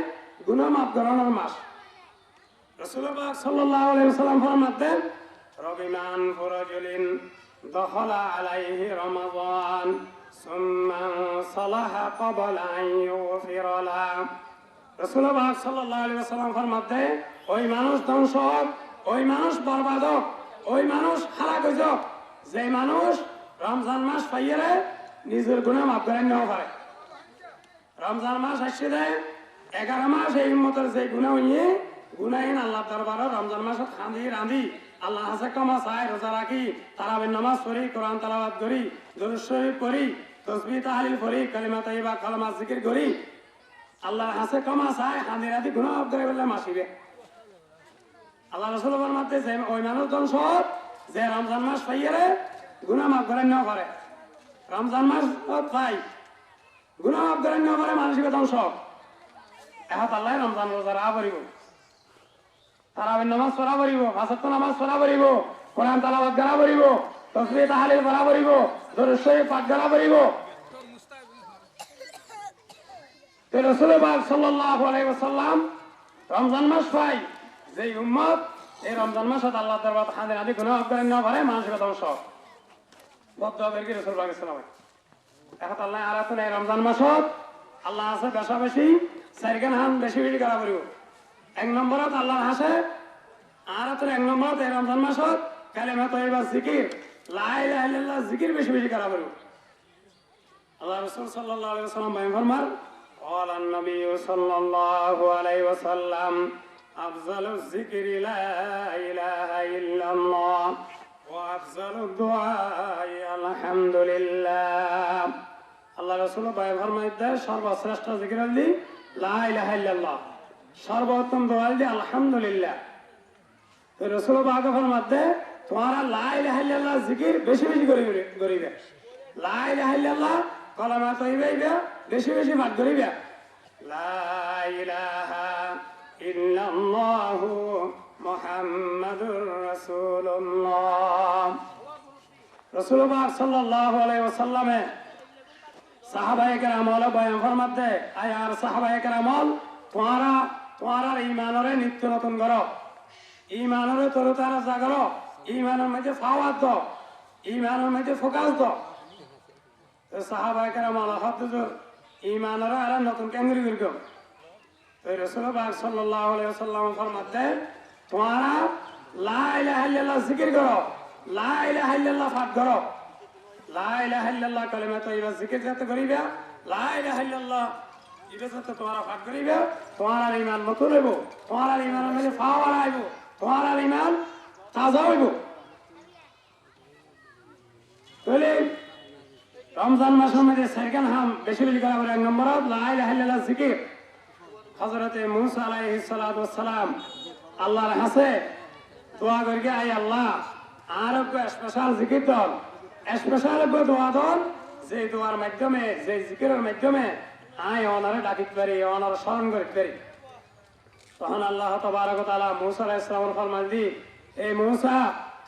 Speaker 4: গুনাহ মাফ করানোর মাস রাসূলুল্লাহ পাক সাল্লাল্লাহু আলাইহি ওয়াসাল্লাম ফরমাতেন রবিমান ফুরাজুলিন দখলা আলাইহি রমাদান সুম্মা সালাহা ক্বাবলা আন ইউগফিরা লা রাসূলুল্লাহ পাক সাল্লাল্লাহু আলাইহি ওয়াসাল্লাম ফরমাতেন ওই মানুষ ধ্বংস ওই মানুষ বরবাদ ওই মানুষ হালাক হয়ে যাক যে মানুষ রমজান মাস পাইয়ে নিজের গুনাহ মাফ করে নেওয়া পারে রমজান মাস আসছে দেয় 11 মাস এই উম্মতের যে গুনাহ হইয়ে গুনাহীন আল্লাহ দরবারে রমজান মাসে খাঁদি রাঁধি আল্লাহ হাসে ক্ষমা চাই রোজা রাখি তারাবির নামাজ পড়ি কোরআন তেলাওয়াত করি দুরূদ শরীফ পড়ি তাসবিহ তাহলিল পড়ি কালিমা তাইয়্যিবা কালেমা জিকির করি আল্লাহর হাসে ক্ষমা চাই খাঁদি রাঁধি গুনাহ মাফ করে বলে মাসিবে আল্লাহ রাসূল ফরমাতে যে ওই মানুষ ধ্বংস যে রমজান মাস পাইয়ে গুনাহ মাফ করে নেওয়া পারে রমজান মাস পাই গুনাহ মাফ করে নেওয়া পারে মানসিক ধ্বংস এখন আল্লাহ রমজান রোজা রাখা পারিব তারাবির নামাজ পড়া পারিব পাঁচ ওয়াক্ত নামাজ পড়া পারিব কোরআন তেলাওয়াত করা পারিব তাসবিহ তাহলিল পড়া পারিব দরুদ শরীফ পাঠ করা পারিব তো রাসূল পাক সাল্লাল্লাহু আলাইহি ওয়াসাল্লাম রমজান মাস পাই যে উম্মত এই রমজান মাসে আল্লাহর দরবারে খাঁদি রাঁধি গুনাহ মাফ করে নেওয়া পারে মানসিক ধ্বংস বদদোয়া কি রাসূল পাক সাল্লাল্লাহু এখন আল্লাহ আর তো এই রমজান মাসত আল্লাহ আছে বেশা বেশি চারখান হান বেশি বেশি করা পারিব এক নম্বরত আল্লাহর হাসে আর তো এক নম্বরত এই রমজান মাসত কালিমা তাইয়্যিবা জিকির লা ইলাহা ইল্লাল্লাহ জিকির বেশি বেশি করা পারিব আল্লাহ রাসূল সাল্লাল্লাহু আলাইহি ওয়াসাল্লাম বলেন ফরমান قال النبي صلى الله عليه وسلم أفضل الذكر لا إله إلا الله وأفضل الدعاء الحمد لله আল্লাহ রাসূল বায়ান ফরমাইতে সর্বশ্রেষ্ঠ জিকির হলো লা ইলাহা ইল্লাল্লাহ সর্বোত্তম দোয়া হলো আলহামদুলিল্লাহ তো রাসূল বায়ান ফরমাতে তোমরা লা ইলাহা ইল্লাল্লাহ জিকির বেশি বেশি করিবে লা ইলাহা ইল্লাল্লাহ কালেমা তাইয়্যিবা বেশি বেশি পাঠ করিবে লা ইলাহা ইল্লাল্লাহু মুহাম্মাদুর রাসূলুল্লাহ রাসূল পাক সাল্লাল্লাহু আলাইহি ওয়াসাল্লামে সাহাবায়ে কেরাম বয়ান ফরমাতে আয়ার সাহাবায়ে কেরাম তোমারা ঈমানের নিত্য নতুন করো ঈমানের তরতারা জাগরো ঈমানের মধ্যে ফাওয়াত দাও ঈমানের মধ্যে ফোকাস দাও তো সাহাবায়ে কেরাম হযরত ঈমানের আর নতুন কেঙ্গরি করো তো রাসূল পাক সাল্লাল্লাহু আলাইহি ওয়াসাল্লাম ফরমাতে তোমরা লা ইলাহা ইল্লাল্লাহ জিকির করো লা ইলাহা ইল্লাল্লাহ পাঠ করো লা ইলাহা ইল্লাল্লাহ কালিমা তাইয়্যিবা জিকির যাতে করিবা, লা ইলাহা ইল্লাল্লাহ এটা যাতে তোমরা পাঠ করিবা, তোমার আর ঈমান নতুন হইব, তোমার আর ঈমানের মধ্যে পাওয়ার আইব, তোমার আর ঈমান তাজা হইব। তাহলে রমজান মাসের মধ্যে সেকেন্ড হাম বেশি বেশি করা বলে। এক নম্বর লা ইলাহা ইল্লাল্লাহ জিকির। হযরতে মূসা আলাইহিস সালাতু ওয়াস সালাম আল্লাহর কাছে দোয়া করি আই আল্লাহ আর স্পেশাল জিকির দল, স্পেশাল দোয়া দল, যে দোয়ার মাধ্যমে যে জিকিরের মাধ্যমে আই ওনারে ডাকিতে পারি, ওনারে স্মরণ করতে পারি। তখন আল্লাহ তাবারক ওয়া তাআলা মূসা আলাইহিস সালামের ফরমান দি, এই মূসা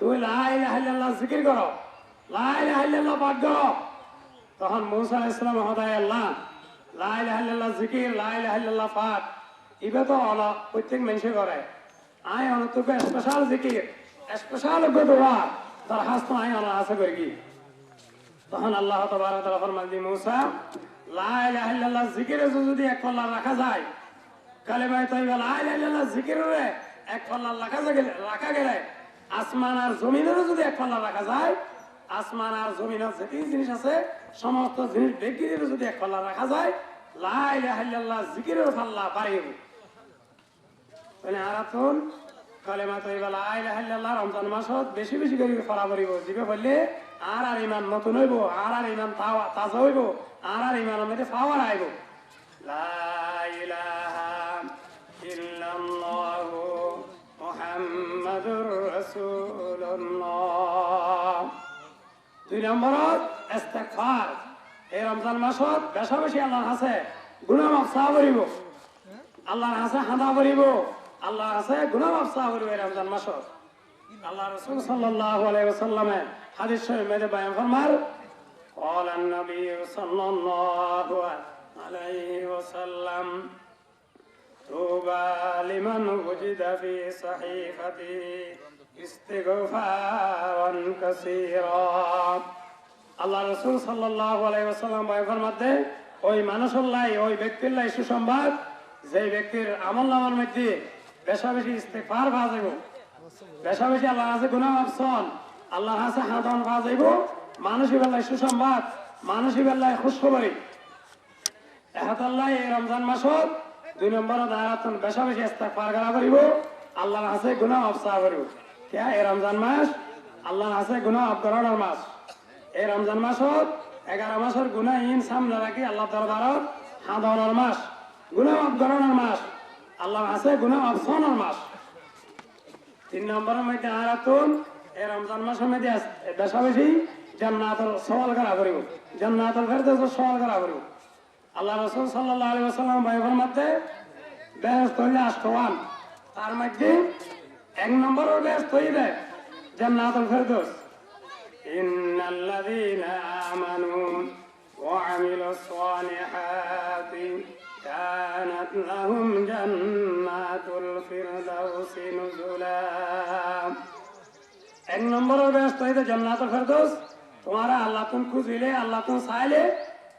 Speaker 4: তুই লা ইলাহা ইল্লাল্লাহ জিকির করো, লা ইলাহা ইল্লাল্লাহ পাঠ করো। তখন মূসা আলাইহিস সালাম হদায় আল্লাহ লা ইলাহা ইল্লাল্লাহ জিকির, লা ইলাহা ইল্লাল্লাহ পাঠ ইবা তো অলা প্রত্যেক মানুষে করে। আই অনতকে স্পেশাল জিকির, স্পেশাল দোয়া দরখাস্ত আই অনা আছে করি কি। তখন আল্লাহ তাবারক ওয়া তাআলা ফরমান দি, মূসা লা ইলাহা ইল্লাল্লাহ জিকিরে যদি এক পাল্লা রাখা যায়, কালেমা তাইয়্যিবা লা ইলাহা ইল্লাল্লাহ জিকিরে এক পাল্লা রাখা গেলে আসমান আর জমিনেরও যদি এক পাল্লা রাখা যায়, আসমান আর জমিনের যে তিন জিনিস আছে সমস্ত জিনিস ব্যক্তিদের যদি এক পাল্লা রাখা যায়, লা ইলাহা ইল্লাল্লাহ জিকিরের পাল্লা বাড়িয়ে মানে আরাতুন কালেমা তাইয়্যিবা লা ইলাহা ইল্লাল্লাহ রমজান মাসত বেশি বেশি করে পড়া করিব। জিবে বললে আর ঈমান নতুন হইব, আর ঈমান তাজা হইব, আর ঈমানের মধ্যে পাওয়ার আইব। লা ইলাহা ইল্লাল্লাহু মুহাম্মাদুর রাসূলুল্লাহ। দুই নম্বর ইস্তিগফার। এই রমজান মাসত বেশি বেশি আল্লাহর কাছে গুনাহ মাফ চাওয়া করিব, আল্লাহর কাছে হাঁদা করিব, আল্লাহর কাছে গুনাহ মাফ চাওয়া করিব এই রমজান মাসত। আল্লাহ রাসূল সাল্লাল্লাহু আলাইহি ওয়াসাল্লামে হাদিস শরীফ মধ্যে বয়ান ফরমার, قال النبي صلى الله عليه وسلم طوبى لمن وجد في صحيفته استغفارا كثيرا। আল্লাহ রাসূল সাল্লাল্লাহু আলাইহি ওয়াসাল্লাম বয়ান ফরমাতে, ওই মানুষের লাই, ওই ব্যক্তির লাই সুসংবাদ, যে ব্যক্তির আমলনামার মধ্যে বেশি বেশি ইস্তিগফার পাওয়া যাইব, বেশি বেশি আল্লাহর কাছে গুনাহ মাফ চাওন, আল্লাহর কাছে হাদান পাওয়া যাইব। মানুষের বেলায় সুসংবাদ, মানুষের বেলায় খুশখবরি। এহাতাল্লাহ এই রমজান মাসত দুই নম্বর দায়রাতন বেশি বেশি ইস্তিগফার করা করিব, আল্লাহর কাছে গুনাহ মাফ চাওয়া করিব। কে এই রমজান মাস আল্লাহর কাছে গুনাহ মাফ করার মাস। এই রমজান মাসত 11 মাসের গুনাহ ইন সামনে রাখি আল্লাহ দরবারত হাদানের মাস, গুনাহ মাফ করার মাস, আল্লাহর কাছে গুনাহ মাফ চাওয়ার মাস। তিন নম্বরের মধ্যে আরাতুন এই রমজান মাসের মধ্যে বেশি বেশি জান্নাতের সওয়াল করা করিব, জান্নাতুল ফেরদৌসের সওয়াল করা করিব। আল্লাহ রাসূল সাল্লাল্লাহু আলাইহি ওয়াসাল্লাম বয়ানের মধ্যে বেহেশত হইলে 8টা, তার মধ্যে এক নম্বরের বেহেশত হইবে জান্নাতুল ফেরদৌস। ইন্নাল্লাযীনা আমানু ওয়া আমিলুস সালিহাতি কানাত লাহুম জান্নাতুল ফিরদাউসি নুজুলা। এক নম্বরের বেহেশত হইবে জান্নাতুল ফেরদৌস। তোমারা আল্লাহ তুমি খুঁজিলে, আল্লাহ তুমি চাইলে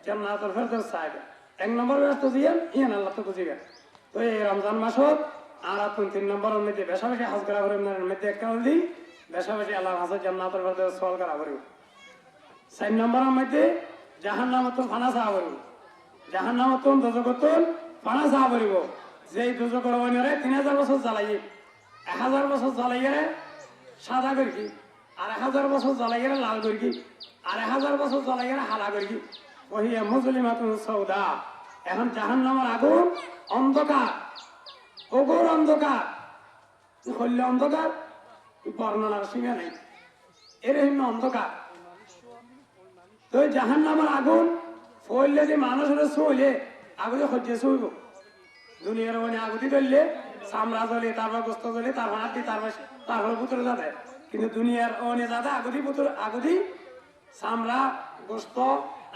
Speaker 4: জান্নাতুল ফেরদৌস চাইবে। এক নম্বর বেহেশত দিয়ে ইয়ান আল্লাহ তো খুঁজিবে। তো এই রমজান মাসত আর তুমি 3 নম্বরের মধ্যে বেশি বেশি হজ করা করিব, মধ্যে একটা দি বেশি বেশি আল্লাহর কাছে জান্নাতুল ফেরদৌস সওয়াল করা করিব। 4 নম্বরের মধ্যে জাহান্নামত ফানা চাওয়া করিব, জাহান্নামত দোজখত ফানা চাওয়া করিব। যেই দোজখের ওইনরে 3000 বছর জ্বালাইয়ে, 1000 বছর জ্বালাইয়ে সাদা করি, আর 1000 বছর জ্বালাইয়ে লাল করি, আর 1000 বছর জ্বালাইয়ে হালা করি। ওহিয়া মুজলিমাতুন সৌদা। এখন জাহান্নামের আগুন অন্ধকার, ওগর অন্ধকার, হইল অন্ধকার, বর্ণনার সীমা নেই, এরকম অন্ধকার। তো জাহান্নামের আগুন ফইলে যে মানুষের শুইলে আগুনে সহ্য শুইব। দুনিয়ার মানে আগুতি ধরলে চামড়া জ্বলে, তারপর গোস্ত জ্বলে, তারপর হাতি, তারপর পুতুরে যাবে। কিন্তু দুনিয়ার অনে যাতে আগুতি চামড়া গোস্ত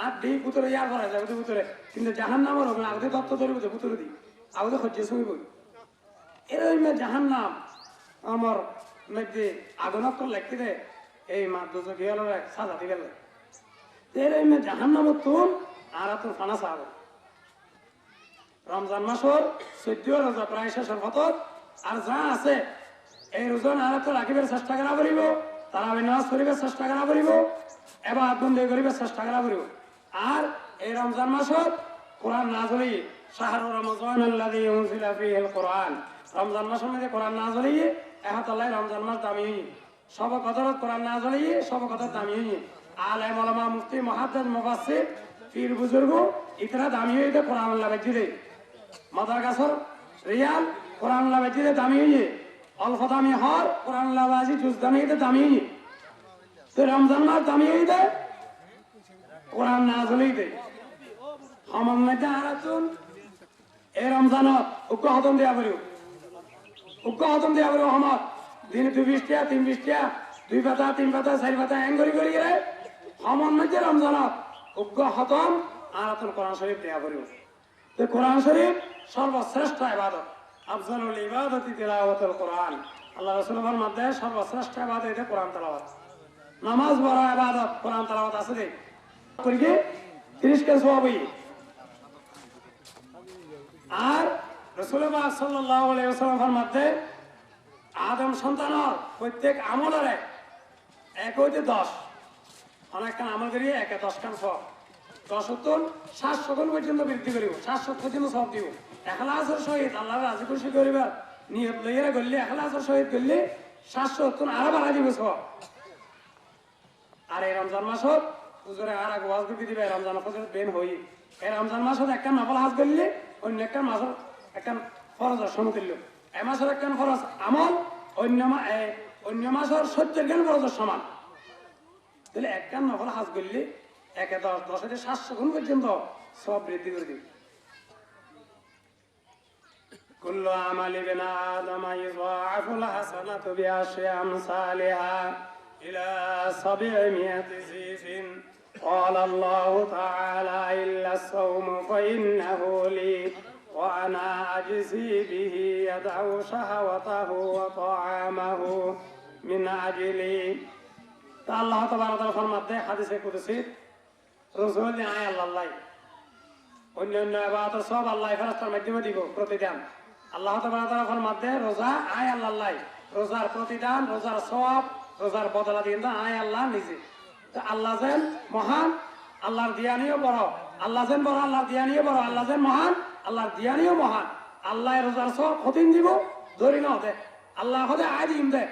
Speaker 4: আড্ডি পুতুরে ইয়ার ভরা যাবে পুতুরে। কিন্তু জাহান্নামের ওখানে আগুতি তত্ত্ব ধরবে তো পুতুরে দি আগুতে সহ্য শুইব। এরকম জাহান্নাম আমার মধ্যে আগুনক লাগতে দে এই মাদ্দুজ গিয়াল সাজা দিবে। এরকম জাহান্নামত তুন আর তোর ফানা চাব। রমজান মাসর 14 রোজা প্রায় শেষের পথত, আর যা আছে এই রোজন আর তো রাখিবার চেষ্টা করা করিব। তারাবি নামাজ পড়িবে চেষ্টা করা করিব এবার বন্ধ করিবে চেষ্টা করা করিব আর এই রমজান মাসত কোরআন নাযিল শাহরু রমজান আল্লাযী উনজিলা ফীহিল কোরআন রমজান মাসের মধ্যে কোরআন নাযিল এহাতাল্লাহ রমজান মাস দামি সব কদরত কোরআন নাযিল সব কদরত দামি আলেম ওলামা মুফতি মুহাদ্দিস মুফাসসির পীর বুজুর্গ ইতরা দামি হইতে কোরআন আল্লাহ বেজিরে মাদার গাছর রিয়াল কোরআন আল্লাহ বেজিরে দামি অল্প দামি হর কোরআন আল্লাহ বাজি জুজ দামি হইতে দামি তো রমজান মাস দামি হইতে কোরআন নাযিল হইতে হামাম মধ্যে আরাতুন এই রমজানত উক্ক হতম দেয়া করিও উক্ক হতম দেয়া করিও হামাত দিন 2 টা 3 টা 2 পাতা 3 পাতা 4 পাতা এঙ্গরি করি রে হামাম মধ্যে রমজানত উক্ক হতম আরাতুন কোরআন শরীফ দেয়া করিও তো কোরআন শরীফ সর্বশ্রেষ্ঠ ইবাদত আফজালুল ইবাদতি তিলাওয়াতুল কোরআন আল্লাহ রাসূলের মধ্যে সর্বশ্রেষ্ঠ ইবাদত এটা কোরআন তেলাওয়াত নামাজ বড় ইবাদত কোরআন তেলাওয়াত আছে দে করি কি 30 কে সওয়াব আর রাসূলুল্লাহ সাল্লাল্লাহু আলাইহি ওয়াসাল্লামের মধ্যে আদম সন্তানর প্রত্যেক আমলরে 1 হইতে 10 অনেক কান আমল করি 1 10 কান সওয়াব 10 উত্তর 700 গুণ পর্যন্ত বৃদ্ধি করিব 700 পর্যন্ত সওয়াব দিব ইখলাসের সহিত আল্লাহর রাজি খুশি করিবার নিয়ত লইয়া গল্লে ইখলাসের সহিত গল্লে 700 উত্তর আরো বাড়াই দিব সওয়াব আর এই রমজান মাসত হুজুরে আর আগে ওয়াজ করে দিবে রমজান মাসের বেন হই এই রমজান মাসত একটা নফল হাজ করলে অন্য একটা মাসের একটা ফরজ সমতুল্য এই মাসের একটা ফরজ আমল অন্য মাসের 70 জ্ঞান ফরজের সমান তাহলে একটা নফল হাজ করলে 1 10 10 থেকে 700 গুণ পর্যন্ত সব বৃদ্ধি করে দিবে কুল্লু আমালি বিনা আদম ইযআফুল হাসানাতু বিআশরি আমসালিহা ইলা 700 জিফিন قال الله تعالى إلا الصوم فإنه لي وأنا أجزي به يدعو شهوته وطعامه من أجلي الله تبارك وتعالى فرماته حديث قدسي رسول آي الله অন্যান্য ইবাদত সব আল্লাহ ফেরেশতার মাধ্যমে দিব প্রতিদান আল্লাহ তাআলা ফরমাতে রোজা আয় আল্লাহ রোজার প্রতিদান রোজার সওয়াব রোজার বদলা দিন আয় আল্লাহ নিজে তো আল্লাহ যেন মহান আল্লাহর দিয়ানিও বড় আল্লাহ যেন বড় আল্লাহর দিয়ানিও বড় আল্লাহ যেন মহান আল্লাহর দিয়ানিও মহান আল্লাহ রোজার সওয়াব কতদিন দিব ধরি না দে আল্লাহ হদে আয় দিম দে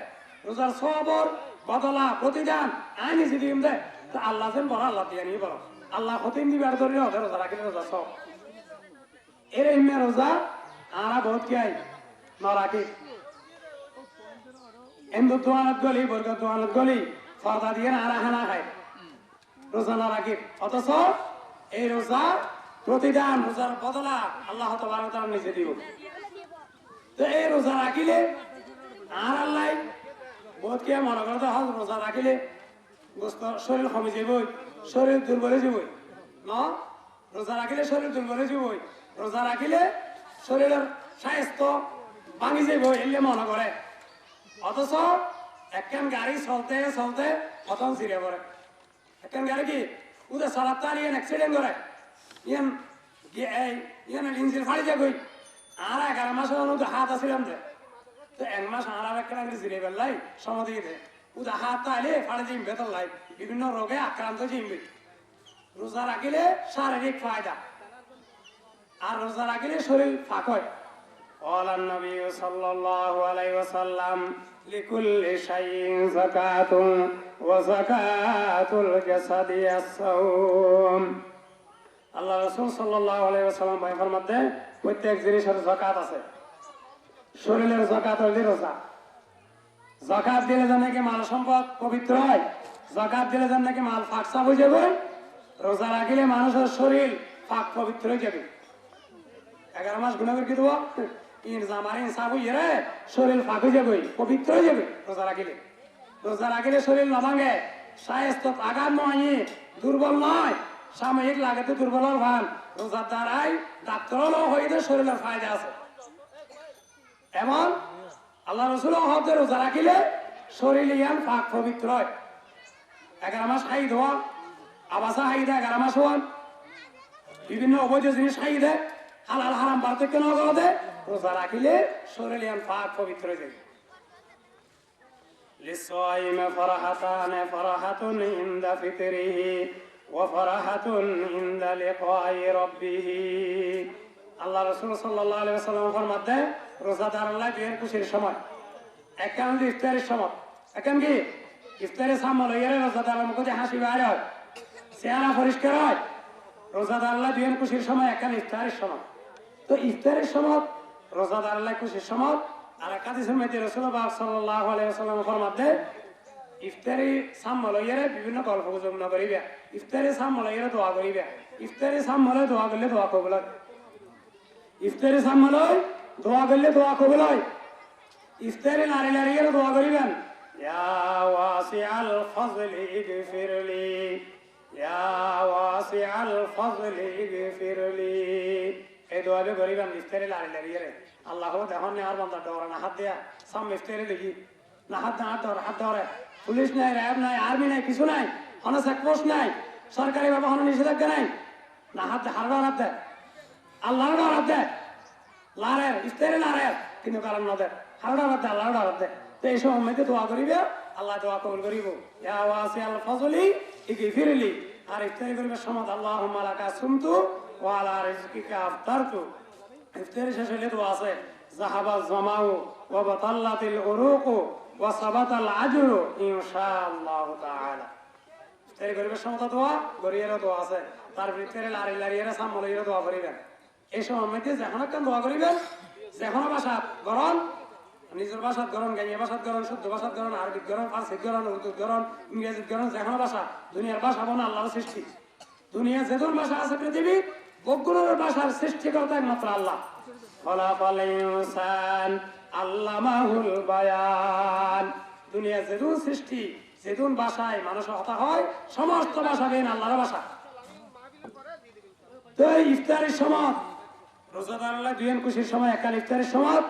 Speaker 4: রোজার সওয়াবর বদলা প্রতিদান আয় নিজে দিম দে তো আল্লাহ যেন বড় আল্লাহ দিয়ানিও বড় আল্লাহ কতদিন দিবে আর ধরি না দে রোজা রাখিলে রোজা সওয়াব এর ইমে রোজা আরা বহুত কি আই না রাখি হিন্দু দোয়ানত গলি বর্গ দোয়ানত গলি ফর্দা দিয়ে আরা হানা খায় রোজা না রাখি অথচ এই রোজা প্রতিদান রোজার বদলা আল্লাহ তাআলা তার নিজে দিব তো এই রোজা রাখিলে আর আল্লাহ বহুত কি মনে করতে হয় রোজা রাখিলে গোস্ত শরীর কমে যাবই শরীর দুর্বল হয়ে যাবই না রোজা রাখিলে শরীর দুর্বল হয়ে যাবই রোজা রাখিলে শরীরের স্বাস্থ্য ভাঙি যাইব এলে মনে করে অথচ একখান গাড়ি চলতে চলতে প্রথম ছিঁড়ে পড়ে একখান গাড়ি কি উদে সারাত তারিয়ে অ্যাক্সিডেন্ট করে ইয়ান ইঞ্জিন ফাড়ি যাবই আর 11 মাসের মধ্যে হাত আসিলাম দে তো 1 মাস আর একটা ছিঁড়ে ফেললাই সমাধি দে উদে হাত তাইলে ফাড়ি যাইম বেতন লাই বিভিন্ন রোগে আক্রান্ত যাইবে রোজা রাখিলে শারীরিক ফায়দা আর রোজা রাখিলে শরীর ফাঁক হয় قال النبي صلى الله عليه وسلم لكل شيء زكاة وزكاة الجسد الصوم আল্লাহ রাসূল সাল্লাল্লাহু আলাইহি ওয়াসাল্লাম ভাইয়ের মধ্যে প্রত্যেক জিনিসের যাকাত আছে শরীরের যাকাত হইলে রোজা যাকাত দিলে যেন নাকি মাল সম্পদ পবিত্র হয় যাকাত দিলে যেন নাকি মাল ফাঁক সাফ হয়ে যাবে রোজা রাখিলে মানুষের শরীর পাক পবিত্র হয়ে যাবে 11 মাস গুনাহ করে কি দেব ইন জামারে ইনসাফ হয়ে রে শরীর পাক হয়ে যাবে পবিত্র হয়ে যাবে রোজা রাখিলে শরীর না ভাঙে স্বাস্থ্য আঘাত নয় দুর্বল নয় সাময়িক লাগাতে দুর্বল হল ভান রোজার দ্বারাই ডাক্তারও হইতে শরীরের ফায়দা আছে এমন আল্লাহ রাসূল হতে রোজা রাখিলে শরীর ইয়ান পাক পবিত্র হয় 11 মাস খাই দেওয়া আবাসা খাই দেয় 11 মাস হন বিভিন্ন অবৈধ জিনিস খাই দেয় হালাল হারাম পার্থক্য না করে রোজা রাখিলে শরীর ইয়ান পাক পবিত্র হয়ে যায় للصائم فرحتان فرحة عند فطره وفرحة عند لقاء ربه আল্লাহ রাসূল সাল্লাল্লাহু আলাইহি ওয়াসাল্লাম ফরমাতে রোজাদার আল্লাহ দুয়ের খুশির সময় একখান ইফতারের সময় এখন কি ইফতারের সামনে লইয়ারে রোজাদার মুখে হাসি বাইরে হয় চেহারা পরিষ্কার হয় রোজাদার আল্লাহ দুয়ের খুশির সময় একখান ইফতারের সময় তো ইফতারের সময় রোজাদার আল্লাহ খুশির সময় আর এক হাদিসের মধ্যে রাসূলুল্লাহ সাল্লাল্লাহু আলাইহি ওয়াসাল্লাম ফরমাতে ইফতারি সামনে লইয়ারে বিভিন্ন গল্প গুজব না করিবে ইফতারের সামনে লইয়ারে দোয়া করিবে ইফতারের সামনে দোয়া করলে দোয়া কবুল হয় ইফতারের সামনে লই দোয়া করলে দোয়া কবুল হয় ইফতারে নারী নারীকে দোয়া করিবেন ইয়া ওয়াসিআল ফাজলি ইগফিরলি ইয়া ওয়াসিআল ফাজলি ইগফিরলি এই দোয়াবে করিবেন ইফতারে নারী নারীকে আল্লাহ দেখুন আর বান্দা ডরা না হাত দেয়া সাম ইফতারে দেখি না হাত ধরে পুলিশ নাই র্যাব নাই আর্মি নাই কিছু নাই কোনো চেকপোস্ট নাই সরকারি ভাবে কোনো নিষেধাজ্ঞা নাই না হাত হারবার হাত দেয় আল্লাহর ডর হাত দেয় লারের ইফতারে লারের কিন্তু কারণ না দেয় হারবার হাত দেয় আল্লাহর ডর হাত দেয় তো এই সময় মধ্যে দোয়া করিবে আল্লাহ দোয়া কবুল করিব ইয়া ওয়াসিআল ফাজলি ইগফিরলি আর ইফতারি করিবে সমত আল্লাহুম্মা লাকা সুমতু ওয়া আলা রিজকিকা আফতারতু ইফতারি শেষ হলে দোয়া আছে যাহাবা জামাউ ওয়া বাতাল্লাতিল উরুকু ওয়া সাবাতাল আজরু ইনশাআল্লাহু তাআলা ইফতারি করিবে সমত দোয়া গরিয়ের দোয়া আছে তার ভিতরে লারিয়ের সামলাইয়ের দোয়া করিবেন এই সময় মধ্যে যখন একখান দোয়া করিবেন যখন ভাষা গরম নিজের ভাষাত গরম গাইয়া ভাষাত গরম শুদ্ধ ভাষাত গরম আরবিক গরম ফার্সিক গরম উর্দু গরম ইংরেজি গরম যখন ভাষা দুনিয়ার ভাষা বনা আল্লাহর সৃষ্টি দুনিয়া যেদুর ভাষা আছে পৃথিবী বগুণের ভাষার সৃষ্টিকর্তা একমাত্র আল্লাহ খলাকাল ইনসান আল্লামাহুল বায়ান দুনিয়া যেদুর সৃষ্টি যেদুর ভাষায় মানুষ কথা হয় সমস্ত ভাষা বেন আল্লাহর ভাষা তো ইফতারের সময় রোজাদার আল্লাহ দুয়েন খুশির সময় একখান ইফতারের সময়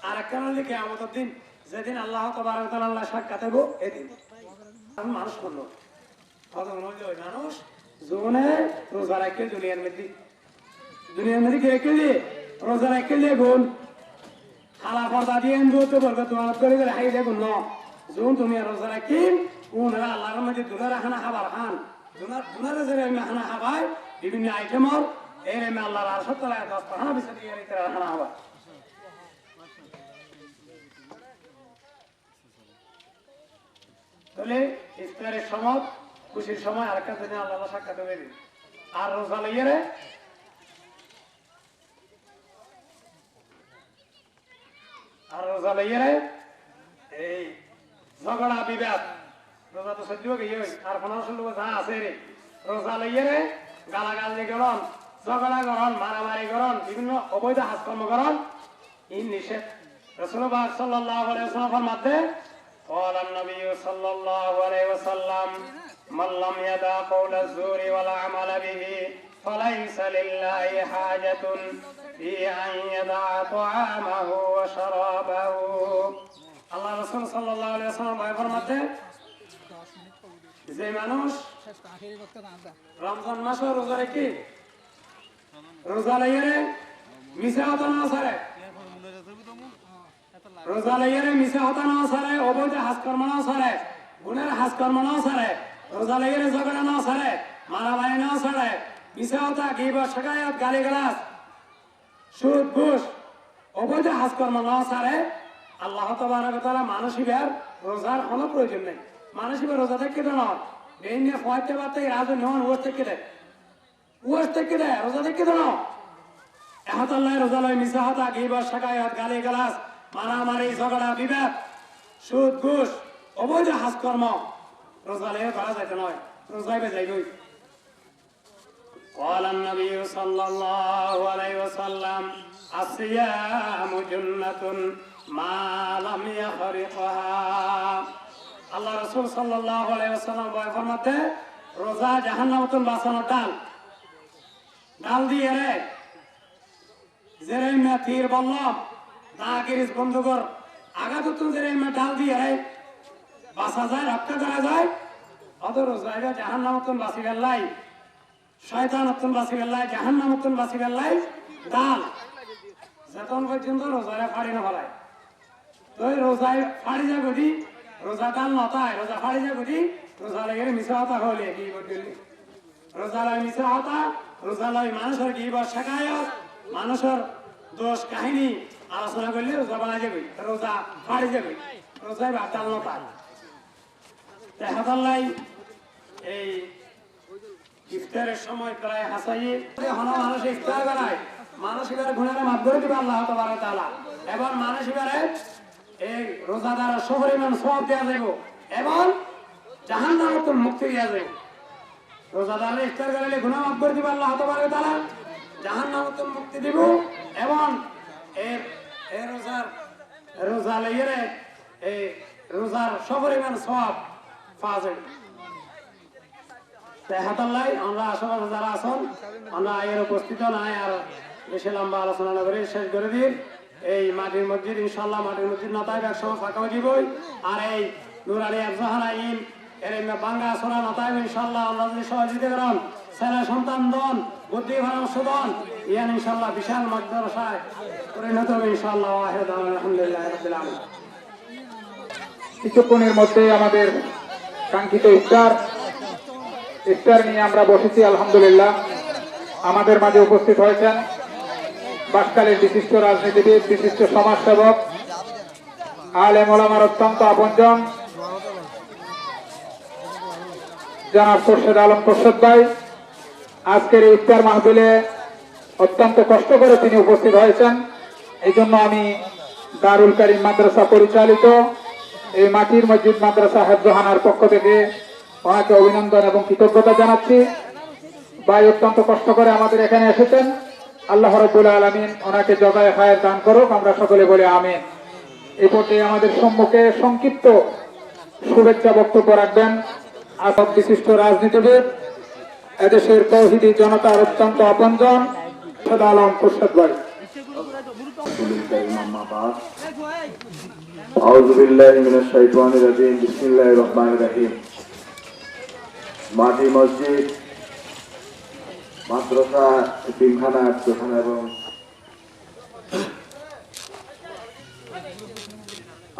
Speaker 4: আর একখান হলে কিয়ামতের দিন যেদিন আল্লাহ তাবারক ওয়া তাআলা সাক্ষাৎ হইব এদিন মানুষ করলো মানুষ জীবনে রোজা রাখে দুনিয়ার মধ্যে কে দিয়ে রোজা রাখে দিয়ে গুণ খালা পর্দা দিয়ে তো বলবে তোমার করে হাই দেখুন ন যখন তুমি রোজা রাখি উনারা আল্লাহর মধ্যে দুলার খানা খাবার খান দুনারে যে খানা খাবাই বিভিন্ন আইটেমর এই রেমে আল্লাহর আর সত্তরায় 10 খানা বিচার দিয়ে খানা খাবা তাহলে ইফতারের সময় খুশির সময় আরেকটা দিনে আল্লাহ সাক্ষাৎ হবে আর রোজা লইয়ারে এই ঝগড়া বিবাদ রোজা তো সহ্য গিয়ে আর 1500 লোক যা আছে রে রোজা লইয়ারে গালাগালি করন ঝগড়া করন মারামারি করন বিভিন্ন অবৈধ হাজকর্ম করন এই নিষেধ রাসূলুল্লাহ সাল্লাল্লাহু আলাইহি ওয়াসাল্লাম ফরমাতে قال النبي صلى الله عليه وسلم من لم يدع قول الزور والعمل به فليس لله حاجة في أن يدع طعامه وشرابه الله رسول صلى الله عليه وسلم ফরমাতে যে মানুষ রমজান মাসে রোজা রাখে রোজা লাইয়ারে মিছা কথা না সারে রোজা লাইয়ারে মিছা কথা না সারে অবৈধ হাজকর্ম না সারে গুনার হাজকর্ম না সারে রোজা লাইয়ারে ঝগড়া না সারে মারামারি না সারে মিছা কথা গীবত শিকায়াত গালিগালাজ সুদ ঘুষ অবৈধ হাজকর্ম না সারে আল্লাহ তাবারক ওয়া তাআলা মানসিকের রোজার কোনো প্রয়োজন নেই মানসিকের রোজা থেকে দেন এই নিয়ে ফয়তে বাতে রাজু নেওয়ান ওয়াজ থেকে দেয় রোজা থেকে দেন এহাত আল্লাহ রোজা লয় মিছা কথা গীবত শিকায়াত গালিগালাজ মারামারি ঝগড়া বিবাদ সুদ ঘুষ অবৈধ হাজকর্ম রোজা লেগে করা যাইতে নয় রোজাইবে যাইবই قال النبي صلى الله عليه وسلم الصيام جنة ما لم يخرقها الله رسول صلى الله عليه وسلم ফরমাতে রোজা জাহান্নামতন বাঁচানোর ডাল দিয়ে রে জেরে মে তীর বললাম দাগিরিস বন্ধ কর আঘাত তো জেরে মে ডাল দিয়ে রে বাঁচা যায় রক্ষা করা যায় অত রোজা জাহান্নামতন বাঁচি গেলাই শয়তানতন বাঁচি গেলাই জাহান্নামতন বাঁচি গেলাই ডাল যতন পর্যন্ত রোজায় ফাড়ি না ফেলায় তো রোজায় ফাড়ি যা গদি রোজাদার নতায় রোজা ফাড়ি যে বুঝি রোজা লেগে মিশা হতা হলে কি বললি রোজা লাই মিশা হতা রোজা লাই মানুষের কি বর শেখায় মানুষের দোষ কাহিনী আলোচনা করলে রোজা বানাই যাবে রোজা ফাড়ি যাবে রোজায় বাতাল নতায় হাতাল্লাই এই ইফতারের সময় প্রায় হাসাইয়ে হন মানুষ ইফতার করায় মানুষ এবারে গুণের মাফ করে দিবে আল্লাহ তাআলা এবং মানুষ এবারে এই রোজাদার সপরিমাণ সওয়াব দেওয়া যাবে এবং জাহান্নাম হতে মুক্তি দেওয়া যাবে রোজাদার ইফতার করলে গুনাহ মাফ করে দিবে আল্লাহ তাআলা জাহান্নাম হতে মুক্তি দিব এবং এই রোজা লইয়ে এই রোজার সপরিমাণ সওয়াব পাওয়া যাবে হাতাল্লাই আমরা আশেপাশে যারা আছেন আমরা এর উপস্থিত নাই আর বেশি লম্বা আলোচনা না করে শেষ করে দিন এই মাটির মসজিদ ইনশাল্লাহ মাটির মসজিদ না তাই এক সময় ফাঁকা হয়ে যাবই আর এই নুরানি একজহারা ইন এর বাঙ্গা সোনা না তাই ইনশাল্লাহ আমরা যদি সহযোগিতা করেন ছেলে সন্তান দন বুদ্ধি পরামর্শ দন ইয়ান ইনশাল্লাহ বিশাল মাদ্রাসায় পরিণত হবে ইনশাল্লাহ আলহামদুলিল্লাহ রাব্বিল আলামিন
Speaker 2: কিছুক্ষণের মধ্যে আমাদের কাঙ্ক্ষিত ইফতার নিয়ে আমরা বসেছি আলহামদুলিল্লাহ। আমাদের মাঝে উপস্থিত হয়েছেন বাসকালের বিশিষ্ট রাজনীতিবিদ, বিশিষ্ট সমাজসেবক, আলেম ওলামার অত্যন্ত আপনজন জনাব খোরশেদ আলম খোরশেদ ভাই। আজকের এই ইফতার মাহফিলে অত্যন্ত কষ্ট করে তিনি উপস্থিত হয়েছেন। এই জন্য আমি দারুল কারীম মাদ্রাসা পরিচালিত এই মাটির মসজিদ মাদ্রাসা হেফজোহানার পক্ষ থেকে ওনাকে অভিনন্দন এবং কৃতজ্ঞতা জানাচ্ছি। ভাই অত্যন্ত কষ্ট করে আমাদের এখানে এসেছেন। আল্লাহ রাব্বুল আলামিন ওনাকে জগায় খায়ের দান করুক, আমরা সকলে বলে আমিন। এই পর্যায়ে আমাদের সম্মুখে সংক্ষিপ্ত শুভেচ্ছা বক্তব্য রাখবেন আসব বিশিষ্ট রাজনীতিবিদ, এদেশের তৌহিদি জনতার অত্যন্ত আপনজন খোরশেদ আলম খোরশেদ ভাই।
Speaker 5: আউযু বিল্লাহি মিনাশ শাইতানির রাজিম বিসমিল্লাহির রহমানির রহিম। মাটি মসজিদ মাদ্রাসা এতিমখানা আত্মখানা এবং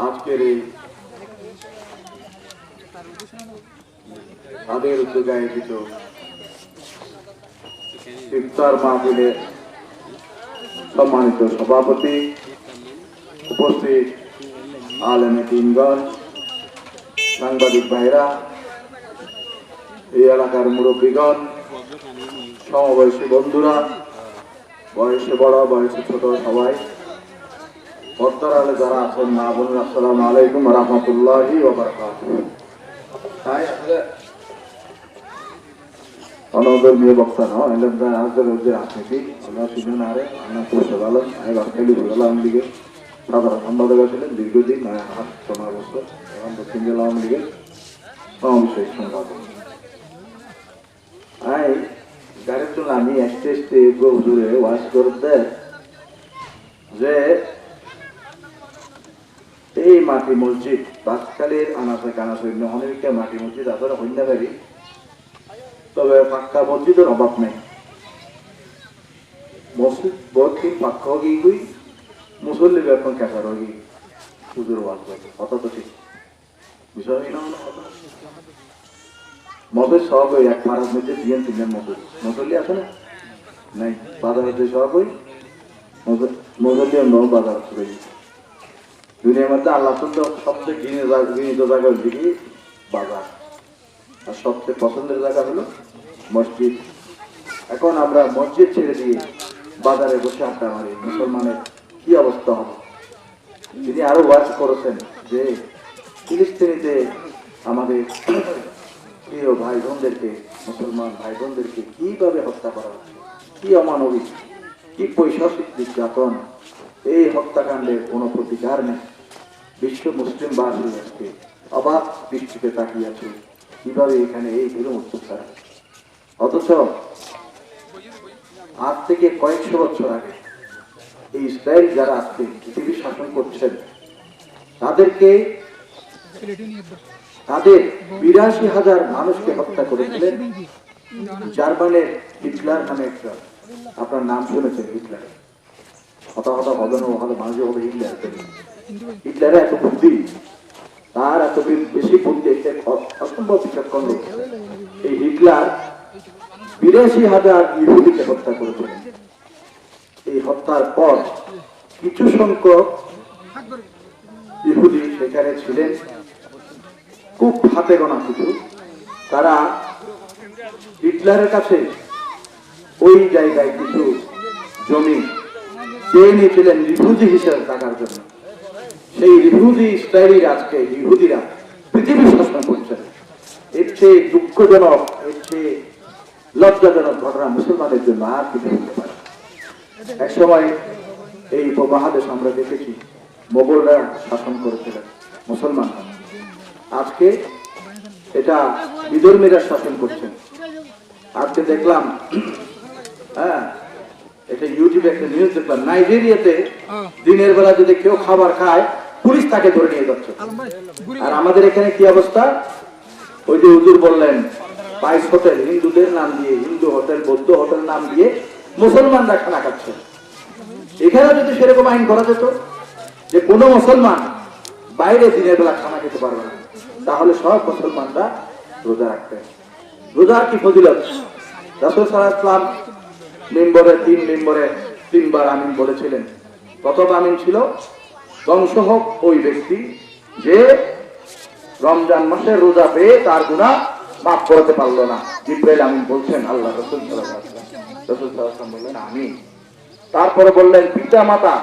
Speaker 5: আজকের এই তাদের উদ্যোগে আয়োজিত ইফতার মাহফিলে সম্মানিত সভাপতি, উপস্থিত আলেমে দিনগণ, সাংবাদিক ভাইরা, এই এলাকার মুরব্বীগণ, সমবয়সী বন্ধুরা, বয়সে বড় বয়সে ছোট সবাই, পর্দার আলে যারা আছেন মা বোনেরা, আসসালামু আলাইকুম ওয়া রাহমাতুল্লাহি ওয়া বারাকাতুহু। তাই আসলে অনধর্মীয় বক্তা নয়, এলাকা আজকের যে রাজনীতি আমরা সুজন আরে আমরা খোরশেদ আলম রাজখালী আওয়ামী লীগের সাধারণ সম্পাদক ছিলেন দীর্ঘদিন 9 বছর, এবং দক্ষিণ জেলা আওয়ামী লীগের সমাবেশের সম্পাদক। গাড়ির জন্য আমি একটা হুজুরে ওয়াজ করতে যে এই মাটি মসজিদ বাসকালের আনাচে কানাচে অনেকটা মাটি মসজিদ আসলে হইনাবাড়ি, তবে পাক্কা মসজিদের অভাব নেই। মসজিদ বহুত দিন পাক্কা হয়ে গই মুসল্লি এখন ক্যাসার হয়ে হুজুর ওয়াজ করে কথা তো ঠিক বিষয় মদের সব ওই এক পাড়ার মধ্যে দিয়ে তিনজন মুসল্লি আছে না নাই বাজার হচ্ছে সব ওই মুসল্লি বাজার করে দুনিয়ার মধ্যে আল্লাহ সবচেয়ে ঘৃণিত জায়গা হচ্ছে কি বাজার, আর সবচেয়ে পছন্দের জায়গা হলো মসজিদ। এখন আমরা মসজিদ ছেড়ে দিয়ে বাজারে বসে আড্ডা মারি, মুসলমানের কি অবস্থা হবে? তিনি আরো ওয়াজ করেছেন যে ফিলিস্তিনিতে আমাদের প্রিয় ভাই বোনদেরকে, মুসলমান ভাই বোনদেরকে কিভাবে হত্যা করা হচ্ছে, কি অমানবিক, কি পৈশাচিক নির্যাতন। এই হত্যাকাণ্ডের কোনো প্রতিকার নেই। বিশ্ব মুসলিম বাসী আজকে অবাক দৃষ্টিতে তাকিয়ে আছে কিভাবে এখানে এই ধরনের অত্যাচার। অথচ আজ থেকে কয়েকশো বছর আগে এই ইসরায়েল যারা আজকে পৃথিবী শাসন করছেন তাদেরকে তাদের ৮২,০০০ মানুষকে হত্যা করেছিলেন জার্মানের হিটলার নামে একটা, আপনার নাম শুনেছেন হিটলার, হতাহত হদন হলো মানুষ হবে হিটলার। হিটলারের এত বুদ্ধি তার এত বেশি বুদ্ধি, অসম্ভব বিচক্ষণ লোক। এই হিটলার ৮২,০০০ ইহুদিকে হত্যা করেছিলেন। এই হত্যার পর কিছু সংখ্যক ইহুদি সেখানে ছিলেন, খুব হাতে গোনা কিছু, তারা হিটলারের কাছে ওই জায়গায় কিছু জমি চেয়ে নিয়েছিলেন রিফিউজি হিসেবে থাকার জন্য। সেই রিফিউজি ইসরায়েলির আজকে ইহুদিরা পৃথিবী শাসন করছেন। এর চেয়ে দুঃখজনক, এর চেয়ে লজ্জাজনক ঘটনা মুসলমানের জন্য আর কিছু হতে পারে। এক সময় এই উপমহাদেশ আমরা দেখেছি মোগলরা শাসন করেছিলেন মুসলমান, আজকে এটা বিধর্মীরা শাসন করছেন। আজকে দেখলাম, হ্যাঁ, এটা ইউটিউবে একটা নিউজ দেখলাম, নাইজেরিয়াতে দিনের বেলা যদি কেউ খাবার খায় পুলিশ তাকে ধরে নিয়ে যাচ্ছে। আর আমাদের এখানে কি অবস্থা? ওই যে হুজুর বললেন 22 হোটেল, হিন্দুদের নাম দিয়ে, হিন্দু হোটেল, বৌদ্ধ হোটেল নাম দিয়ে মুসলমানরা খানা খাচ্ছে। এখানে যদি সেরকম আইন করা যেত যে কোনো মুসলমান বাইরে দিনের বেলা খানা খেতে পারবে না, তাহলে সব মুসলমানরা রোজা রাখতেন। রোজার কি ফজিলত! রাসূল সাল্লাল্লাহু আলাইহি ওয়াসাল্লাম মিম্বরে 3বার আমিন বলেছিলেন। প্রথম আমিন ছিল, ধ্বংস হোক ওই ব্যক্তি যে রমজান মাসে রোজা পেয়ে তার গুনাহ মাফ করতে পারলো না। জিবরাইল আমিন বলছেন, আল্লাহ রাসূল সাল্লাল্লাহু আলাইহি ওয়াসাল্লাম বললেন আমিন। তারপরে বললেন পিতা মাতা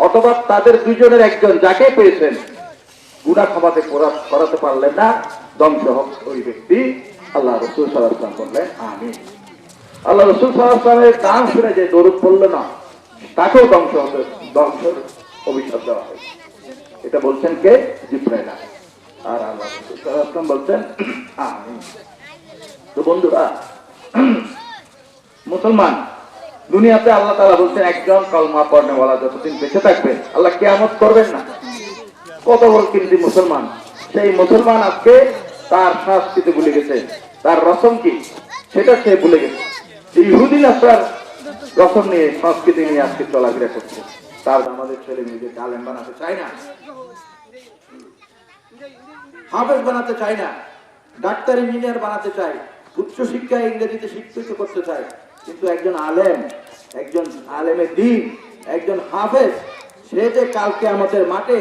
Speaker 5: অথবা তাদের দুইজনের একজন যাকে পেয়েছেন গুনাহ ক্ষমাতে করাতে পারলেন না, ধ্বংস হোক ওই ব্যক্তি। আল্লাহ রাসূল সাল্লাল্লাহু আলাইহি ওয়াসাল্লাম বললেন আমিন। আল্লাহ রাসূল সাল্লাল্লাহু আলাইহি ওয়াসাল্লামের গান শুনে যে দরুদ পড়ল না, তাকেও ধ্বংসের অভিশাপ দেওয়া হয়। এটা বলছেন কে? জিবরাইল। আর আল্লাহ রাসূল সাল্লাল্লাহু আলাইহি ওয়াসাল্লাম বলছেন আমিন। তো বন্ধুরা, মুসলমান দুনিয়াতে আল্লাহ তাআলা বলছেন একজন কলমা পড়নেওয়ালা যতদিন বেঁচে থাকবে আল্লাহ কিয়ামত করবেন না। কত বড় কিন্তু মুসলমান! সেই মুসলমান আজকে তার সংস্কৃতি ভুলে গেছে, তার রসম কি সেটা সে ভুলে গেছে। ইহুদি নাসার রসম নিয়ে, সংস্কৃতি নিয়ে আজকে চলাফেরা করছে। তার আমাদের ছেলে মেয়েদেরকে আলেম বানাতে চায় না, হাফেজ বানাতে চায় না, ডাক্তার ইঞ্জিনিয়ার বানাতে চায়, উচ্চ শিক্ষা ইংরেজিতে শিক্ষিত করতে চায়। কিন্তু একজন আলেম, একজন আলেমে দ্বীন, একজন হাফেজ, সে যে কালকে আমাদের মাঠে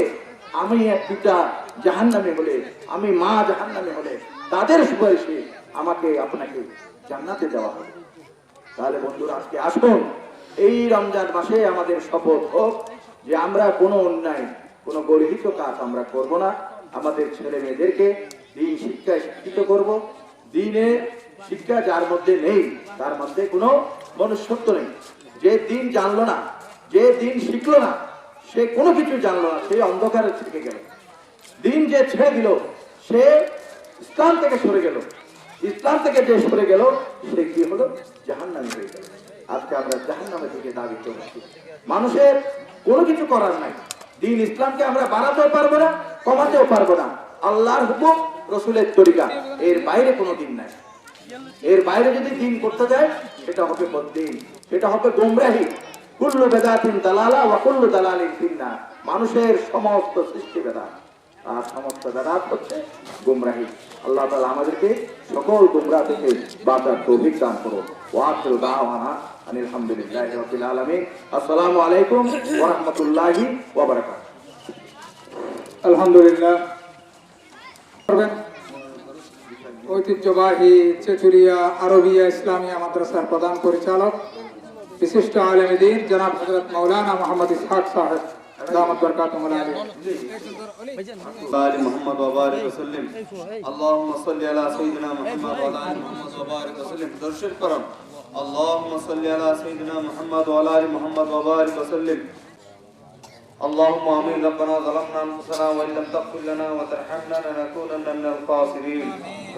Speaker 5: আমি এক পিতা জাহান্নামী হলে, আমি মা জাহান্নামী হলে তাদের সুপারিশে আমাকে আপনাকে জান্নাতে দেওয়া হবে। তাহলে বন্ধুরা, আজকে আসুন এই রমজান মাসে আমাদের শপথ হোক যে আমরা কোনো অন্যায়, কোনো গর্হিত কাজ আমরা করব না। আমাদের ছেলে মেয়েদেরকে দিন শিক্ষায় শিক্ষিত করব। দিনের শিক্ষা যার মধ্যে নেই তার মধ্যে কোনো মনুষ্যত্ব নেই। যে দিন জানলো না, যে দিন শিখলো না, সে কোনো কিছু জানলো না, সে অন্ধকারে থেকে গেল। দিন যে ছেড়ে দিল সে ইসলাম থেকে সরে গেল। ইসলাম থেকে যে সরে গেল সে কি হলো? জাহান্নামী হয়ে গেল। আজকে আমরা জাহান্নামের দিকে দাবি করছি। মানুষের কোনো কিছু করার নাই। দিন ইসলামকে আমরা বাড়াতেও পারবো না, কমাতেও পারবো না। আল্লাহর হুকুম, রসুলের তরিকা, এর বাইরে কোনো দিন নাই। এর বাইরে যদি দিন করতে যায় সেটা হবে বদ্দিন, সেটা হবে গোমরাহি। কুল্লু বেদাতিন দালালা ওয়া কুল্লু দালালিন ফিন্নার। মানুষের সমস্ত সৃষ্টি বেদাত, আর সমস্ত বেদাত হচ্ছে গোমরাহি। আল্লাহ তাআলা আমাদেরকে সকল গোমরাহ থেকে বাঁচার তৌফিক দান করুন। ওয়া আখিরু দাওয়ানা আনিল হামদুলিল্লাহি রাব্বিল আলামিন। আসসালামু আলাইকুম ওয়া রাহমাতুল্লাহি ওয়া বারাকাতুহু।
Speaker 2: আলহামদুলিল্লাহ। ঐতিহ্যবাহী চেচুরিয়া আরবিয়া ইসলামিয়া মাদ্রাসার প্রধান পরিচালক বিশিষ্ট আলেমে দ্বীন জনাব হযরত মাওলানা মোহাম্মদ ইসহাক সাহেব দামাত বরকাতুহুল আলিয়া।
Speaker 6: آل محمد وبارك وسلم اللهم صل على سيدنا محمد وعلى آل محمد وبارك وسلم درشد کرم اللهم صل على سيدنا محمد وعلى آل محمد وبارك وسلم اللهم آمين ربنا ظلمنا أنفسنا وإن لم تغفر لنا وترحمنا لنكونن من الخاسرين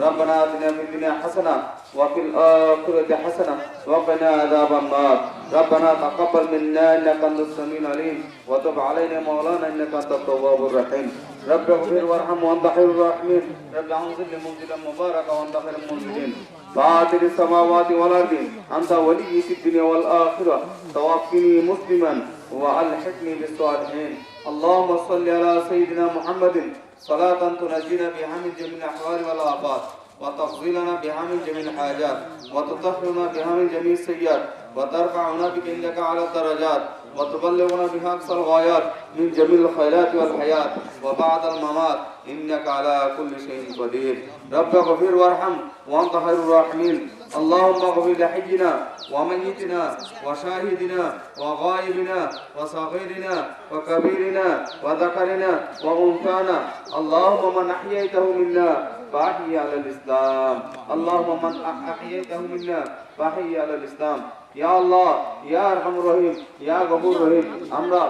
Speaker 6: ربنا آتنا في الدنيا حسنة وفي الآخرة حسنة وقنا عذاب النار ربنا تقبل منا إنك أنت السميع العليم وتب علينا مولانا إنك أنت التواب الرحيم رب اغفر وارحم وأنت خير الراحمين رب أنزل منزلا مباركا وأنت خير المنزلين فاطر السماوات والأرض أنت ولي في الدنيا والآخرة توفني مسلما وألحقني بالصالحين اللهم صل على سيدنا محمد صلاة تنجينا بها من جميع الأحوال والآفات وتقضي لنا بها من جميع الحاجات وتطهرنا بها من جميع السيئات وترفعنا بك عندك على الدرجات وتبلغنا بها أقصى الغايات من جميع الخيرات والحياة وبعد الممات إنك على كل شيء قدير. رب اغفر وارحم وأنت خير الراحمين. اللهم اغفر لحينا وميتنا وشاهدنا وغائبنا وصغيرنا وكبيرنا وذكرنا وأنثانا. اللهم من أحييته منا فأحيي على الإسلام. اللهم من أحييته منا فأحيي على الإسلام. ইয়া আল্লাহ, ইয়া আরহামুর রহিম, ইয়া গফুর রহিম, আমরা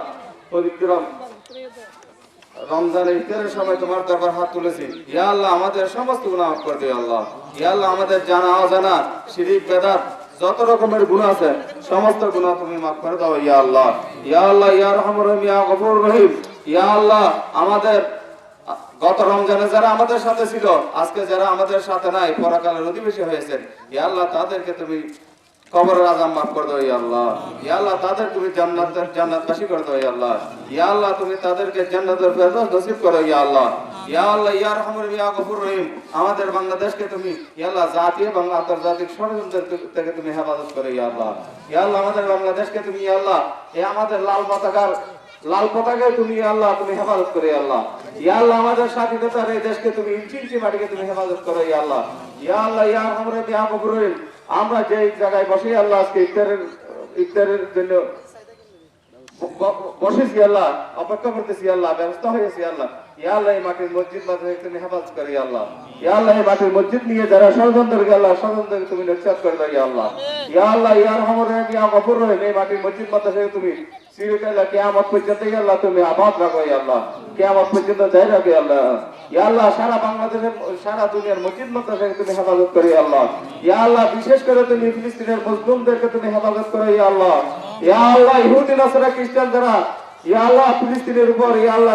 Speaker 6: পবিত্র রমজানের ইফতারের সময় তোমার দরবার হাত তুলেছি। ইয়া আল্লাহ, আমাদের সমস্ত গুনাহ মাফ করে দিও আল্লাহ। ইয়া আল্লাহ, আমাদের জানা অজানা শিরক বেদাত যত রকমের গুনাহ আছে সমস্ত গুনাহ তুমি মাফ করে দাও ইয়া আল্লাহ। ইয়া আল্লাহ, ইয়া আরহামুর রহিম, ইয়া গফুর রহিম, ইয়া আল্লাহ, আমাদের গত রমজানে যারা আমাদের সাথে ছিল, আজকে যারা আমাদের সাথে নাই, পরকালের অধিবেশী হয়েছেন, ইয়া আল্লাহ, তাদেরকে তুমি কবরের আযাব মাফ করে দাও ইয়া আল্লাহ। ইয়া আল্লাহ, তাদের তুমি জান্নাতবাসী করে দাও ইয়া আল্লাহ। ইয়া আল্লাহ, তুমি তাদেরকে জান্নাতের ফেরদৌস নসিব করো ইয়া আল্লাহ। ইয়া আল্লাহ, ইয়া রহমান, ইয়া গফুর রহিম, আমাদের বাংলাদেশকে তুমি ইয়া আল্লাহ জাতীয় এবং আন্তর্জাতিক ষড়যন্ত্র থেকে তুমি হেফাজত করো ইয়া আল্লাহ। ইয়া আল্লাহ, আমাদের বাংলাদেশকে তুমি ইয়া আল্লাহ এই আমাদের লাল পতাকায় তুমি ইয়া আল্লাহ তুমি হেফাজত করো ইয়া আল্লাহ। ইয়া আল্লাহ, আমাদের স্বাধীনতার এই দেশকে তুমি ইঞ্চি ইঞ্চি মাটিকে তুমি হেফাজত করো ইয়া আল্লাহ। ইয়া আল্লাহ, ইয়া রহমান, ইয়া গফুর রহিম, আমরা যে জায়গায় বসে আল্লাহ আজকে ইফতারের জন্য বসেছি আল্লাহ, অপেক্ষা করতেছি আল্লাহ, ব্যবস্থা হয়েছি আল্লাহ। ইয়া আল্লাহ, এই মাটির মসজিদ মাদ্রাসাকে তুমি হেফাজত করি আল্লাহ। ইয়া আল্লাহ, এই মাটির মসজিদ নিয়ে যারা ষড়যন্ত্র করে আল্লাহ, ষড়যন্ত্রকে তুমি নিশ্চিত করে দাও ইয়া আল্লাহ। ইয়া আল্লাহ, ইয়া রহমান রহিম, ইয়া গফুর রহিম, এই মাটির মসজিদ মাদ্রাসাকে তুমি চিরকাল কিয়ামত পর্যন্ত ইয়া আল্লাহ তুমি আবাদ রাখো ইয়া আল্লাহ, কিয়ামত পর্যন্ত জারি রাখো ইয়া আল্লাহ। ইয়া আল্লাহ, সারা বাংলাদেশের সারা দুনিয়ার মসজিদ মাদ্রাসাকে তুমি হেফাজত করো ইয়া আল্লাহ। ইয়া আল্লাহ, বিশেষ করে তুমি ফিলিস্তিনের মুসলিমদেরকে তুমি হেফাজত করো ইয়া আল্লাহ। ইয়া আল্লাহ, ইহুদি নাসারা খ্রিস্টান যারা ইয়া আল্লাহ ফিলিস্তিনের উপর ইয়া আল্লাহ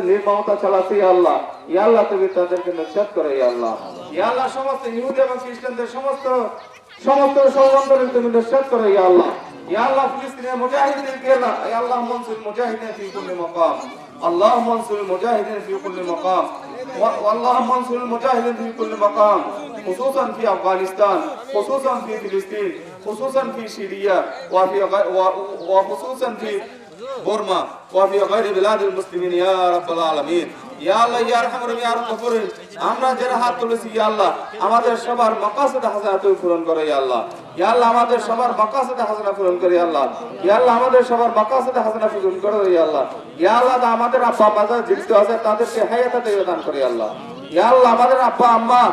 Speaker 6: নির্মমতা চালাচ্ছে ইয়া আল্লাহ, ইয়া আল্লাহ তুমি তাদেরকে নিশ্চিত করো ইয়া আল্লাহ। ইয়া আল্লাহ, সমস্ত ইহুদি এবং খ্রিস্টানদের সমস্ত ষড়যন্ত্রকে তুমি নিশ্চিত করো ইয়া আল্লাহ। ইয়া আল্লাহ, ফিলিস্তিনের মুজাহিদিনকে ইয়া আল্লাহ মনসুর মুজাহিদিন ফি কুল্লি মাকাম, اللهم انصر المجاهدين في كل مقام، واللهم انصر المجاهدين في كل مقام، خصوصا في افغانستان، خصوصا في فلسطين، خصوصا في سوريا، وخصوصا في بورما وفي غير بلاد المسلمين يا رب العالمين। ইয়া আল্লাহ, ইয়া রহমান, ইয়া গফুর রহিম, আমরা যারা হাত তুলেছি ইয়া আল্লাহ, আমাদের সবার মাকাসিদ হাসানা তুমি পূরণ করো ইয়া আল্লাহ। ইয়া আল্লাহ, আমাদের সবার মাকাসিদ হাসানা পূরণ করো ইয়া আল্লাহ। ইয়া আল্লাহ, আমাদের সবার মাকাসিদ হাসানা পূরণ করো ইয়া আল্লাহ। ইয়া আল্লাহ, আমাদের আব্বা আম্মা যারা জীবিত আছে তাদেরকে হায়াতে দান করো ইয়া আল্লাহ। ইয়া আল্লাহ, আমাদের আব্বা আম্মা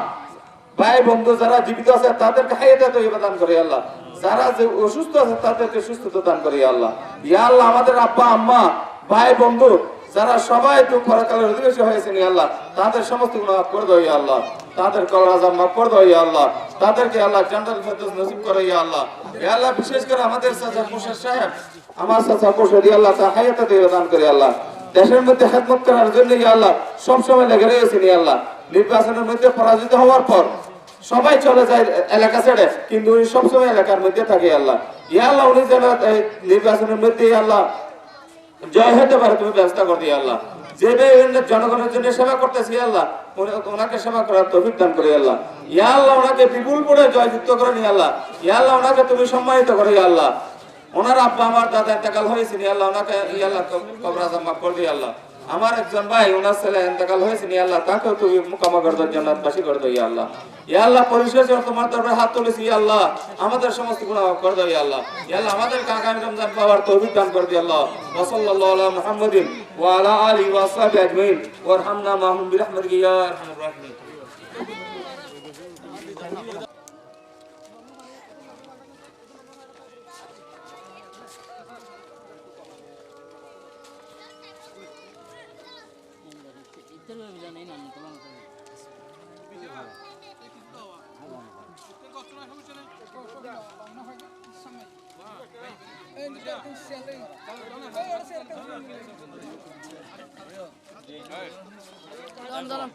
Speaker 6: ভাই বন্ধু যারা জীবিত আছে তাদেরকে হায়াতে দান করো ইয়া আল্লাহ। যারা যে অসুস্থ আছে তাদেরকে সুস্থতা দান করো ইয়া আল্লাহ। ইয়া আল্লাহ, আমাদের আব্বা আম্মা ভাই বন্ধু যারা সবাই তো পরকালের অধিবেশী হয়েছেন ইয়া আল্লাহ, তাদের সমস্ত গুনাহ মাফ করে দাও ইয়া আল্লাহ, তাদের কবর আযাব মাফ করে দাও ইয়া আল্লাহ, তাদেরকে আল্লাহ জান্নাতুল ফেরদৌস নসিব করো ইয়া আল্লাহ। ইয়া আল্লাহ, বিশেষ করে আমাদের চাচা মুশার সাহেব, আমার চাচা মুশার ইয়া আল্লাহ তা হায়াতে দান করে আল্লাহ। দেশের মধ্যে খেদমত করার জন্য ইয়া আল্লাহ সব সময় লেগে রয়েছেন ইয়া আল্লাহ। নির্বাচনের মধ্যে পরাজিত হওয়ার পর সবাই চলে যায় এলাকা ছেড়ে, কিন্তু উনি সবসময় এলাকার মধ্যে থাকে আল্লাহ। ইয়া আল্লাহ, উনি যেন নির্বাচনের মধ্যে আল্লাহ জয় হতে পারে তুমি ব্যবস্থা করে দিও আল্লাহ। যে জনগণের জন্য সেবা করতেছি আল্লাহ, ওনাকে সেবা করার তৌফিক দান করে আল্লাহ। ইয়া আল্লাহ, ওনাকে বিপুল করে জয়যুক্ত করে নি আল্লাহ। ইয়া আল্লাহ, ওনাকে তুমি সম্মানিত করে আল্লাহ। ওনার আব্বা আমার দাদা ইন্তেকাল হয়েছে আল্লাহ, ওনাকে ইয়া আল্লাহ কবর আযাব মাফ করে দিও আল্লাহ। আমার একজন ভাই ওনার ছেলে ইন্তেকাল হয়েছে আল্লাহ, তাকেও তুমি মুকামাগরদার জান্নাতবাসী করে দাও ইয়া আল্লাহ। ইয়া আল্লাহ, পরিশেষে তোমার দরবারে হাত তুলেছি ইয়া আল্লাহ, আমাদের সমস্ত গুনাহ মাফ করে দাও ইয়া আল্লাহ। ইয়া আল্লাহ, আমাদেরকে আগামী রমজান পাওয়ার তৌফিক দান করে দিও আল্লাহ। ওয়া সাল্লাল্লাহু আলা মুহাম্মাদিন ওয়া আলা আলিহি ওয়া আসহাবিহি আজমাইন ওয়ারহামনা মাহুম বিরহমাতিকা ইয়া আরহামার রাহিমিন।
Speaker 1: দাঁড়ান